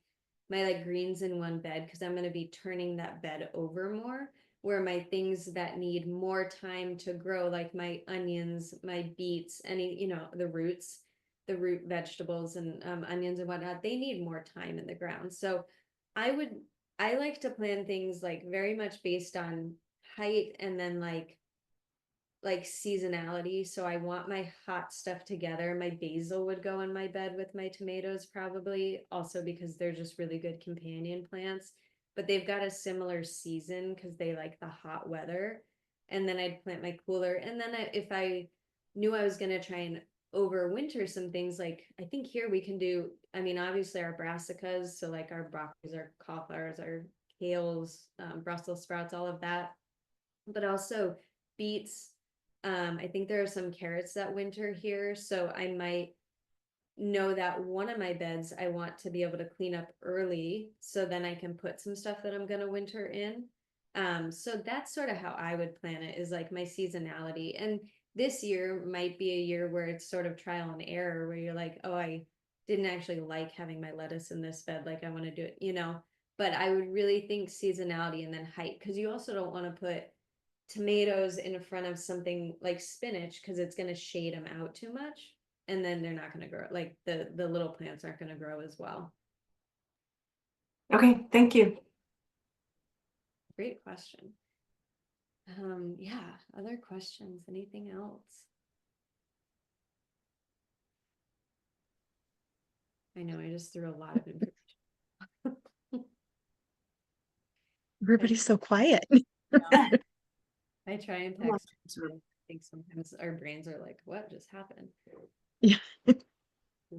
my like greens in one bed, because I'm going to be turning that bed over more, where my things that need more time to grow, like my onions, my beets, any, you know, the roots, the root vegetables and onions and whatnot, they need more time in the ground. So I like to plan things like very much based on height, and then like seasonality. So I want my hot stuff together. My basil would go in my bed with my tomatoes probably, also because they're just really good companion plants, but they've got a similar season because they like the hot weather. And then I'd plant my cooler. And then if I knew I was going to try and overwinter some things, like I think here we can do, I mean, obviously our brassicas, so like our broccolis, our cauliflowers, our kales, Brussels sprouts, all of that, but also beets. I think there are some carrots that winter here, so I might know that one of my beds I want to be able to clean up early, so then I can put some stuff that I'm going to winter in. So that's sort of how I would plan it, is like my seasonality. And this year might be a year where it's sort of trial and error, where you're like, oh, I didn't actually like having my lettuce in this bed, like I want to do it, you know. But I would really think seasonality and then height, because you also don't want to put tomatoes in front of something like spinach, because it's going to shade them out too much, and then they're not going to grow, like the little plants aren't going to grow as well. Okay, thank you. Great question. Yeah, other questions, anything else? I know I just threw a lot of information. Everybody's so quiet. I try and text. I think sometimes our brains are like, what just happened? Yeah.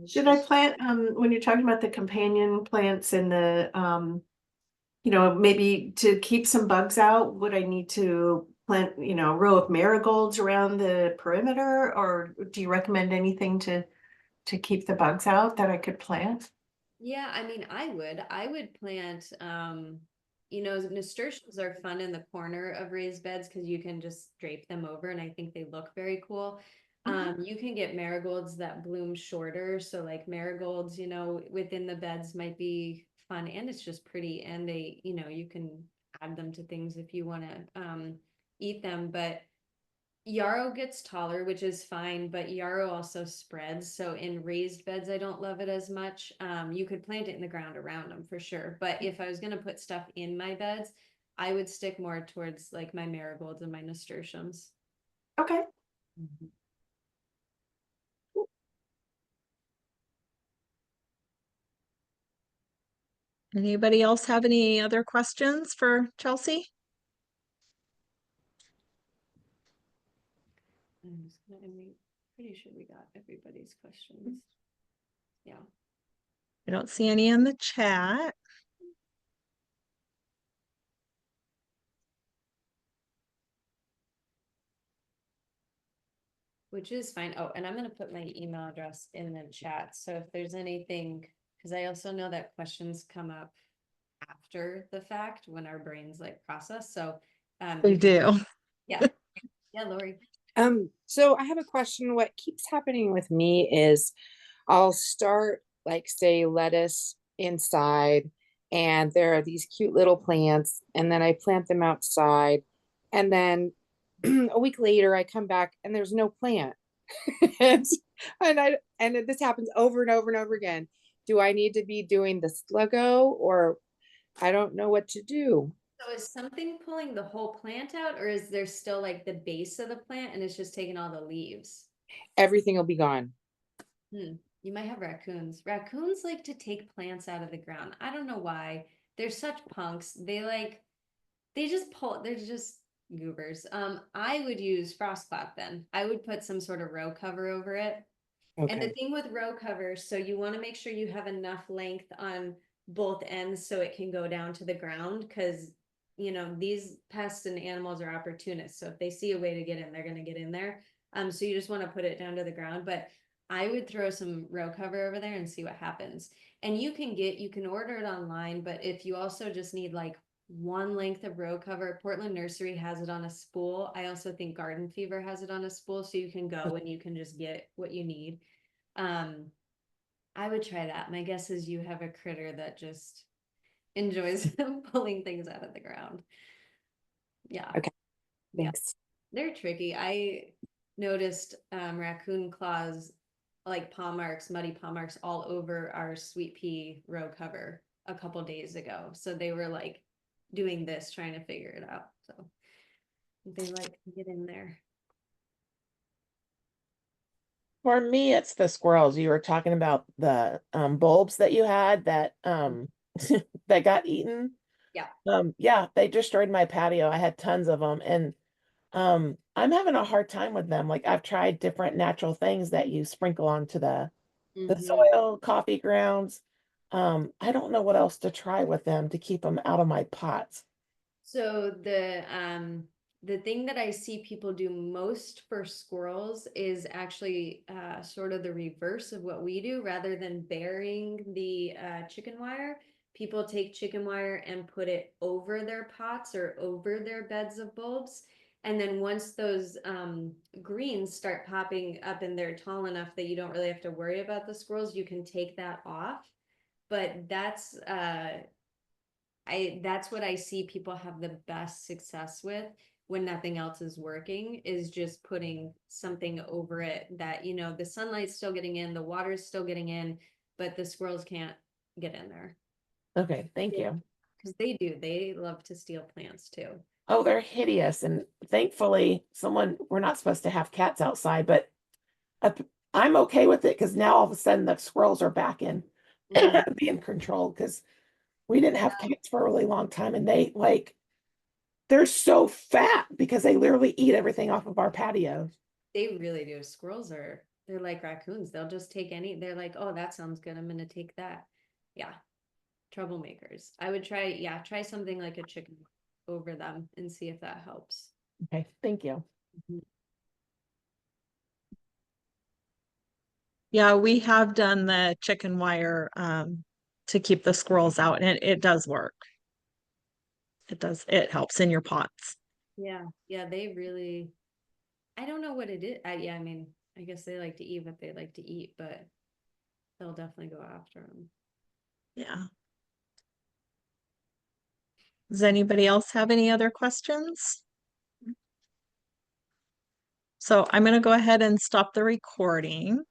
Should I plant, when you're talking about the companion plants and the, you know, maybe to keep some bugs out, would I need to plant, you know, a row of marigolds around the perimeter, or do you recommend anything to keep the bugs out that I could plant? Yeah, I mean, I would plant, you know, nasturtiums are fun in the corner of raised beds because you can just drape them over, and I think they look very cool. You can get marigolds that bloom shorter. So like marigolds, you know, within the beds might be fun, and it's just pretty, and they, you know, you can add them to things if you want to eat them. But yarrow gets taller, which is fine, but yarrow also spreads. So in raised beds, I don't love it as much. You could plant it in the ground around them for sure. But if I was going to put stuff in my beds, I would stick more towards like my marigolds and my nasturtiums. Okay. Anybody else have any other questions for Chelsea? I'm pretty sure we got everybody's questions. Yeah. I don't see any in the chat. Which is fine. Oh, and I'm going to put my email address in the chat. So if there's anything, because I also know that questions come up after the fact when our brains like process. So They you can, do. yeah, yeah, Lori. So I have a question. What keeps happening with me is I'll start like say lettuce inside and there are these cute little plants and then I plant them outside and then a week later I come back and there's no plant. and this happens over and over and over again. Do I need to be doing the sluggo or I don't know what to do. So is something pulling the whole plant out, or is there still like the base of the plant and it's just taking all the leaves? Everything will be gone. You might have raccoons. Raccoons like to take plants out of the ground. I don't know why. They're such punks. They just pull, they're just goobers. I would use frost cloth then. I would put some sort of row cover over it. And the Okay. thing with row cover, so you want to make sure you have enough length on both ends so it can go down to the ground, because these pests and animals are opportunists. So if they see a way to get in, they're going to get in there. So you just want to put it down to the ground. But I would throw some row cover over there and see what happens. And you can order it online, but if you also just need like one length of row cover, Portland Nursery has it on a spool. I also think Garden Fever has it on a spool, so you can go and you can just get what you need. I would try that. My guess is you have a critter that just enjoys pulling things out of the ground. Yeah. Okay. Thanks. They're tricky. I noticed raccoon claws, like paw marks, muddy paw marks all over our sweet pea row cover a couple days ago. So they were like doing this, trying to figure it out. So they like to get in there. For me, it's the squirrels. You were talking about the bulbs that you had that that got eaten. Yeah. Yeah, they destroyed my patio. I had tons of them, and I'm having a hard time with them. Like I've tried different natural things that you sprinkle onto the Mhm. soil, coffee grounds. I don't know what else to try with them to keep them out of my pots. So the thing that I see people do most for squirrels is actually sort of the reverse of what we do. Rather than burying the chicken wire, people take chicken wire and put it over their pots or over their beds of bulbs. And then once those greens start popping up and they're tall enough that you don't really have to worry about the squirrels, you can take that off. But that's what I see people have the best success with when nothing else is working, is just putting something over it that, the sunlight's still getting in, the water's still getting in, but the squirrels can't get in there. Okay, thank you. Because they love to steal plants too. Oh, they're hideous. And thankfully, we're not supposed to have cats outside, but I'm okay with it because now all of a sudden the squirrels are back in being controlled because we didn't have cats for a really long time. And they're so fat because they literally eat everything off of our patio. They really do. They're like raccoons. They'll just take they're like, oh, that sounds good, I'm gonna take that. Yeah. Troublemakers. I would try something like a chicken over them and see if that helps. Okay, thank you. Yeah, we have done the chicken wire to keep the squirrels out, and it does work. It helps in your pots. Yeah, they really, I don't know what it is. I mean, I guess they like to eat what they like to eat, but they'll definitely go after them. Yeah. Does anybody else have any other questions? So I'm going to go ahead and stop the recording.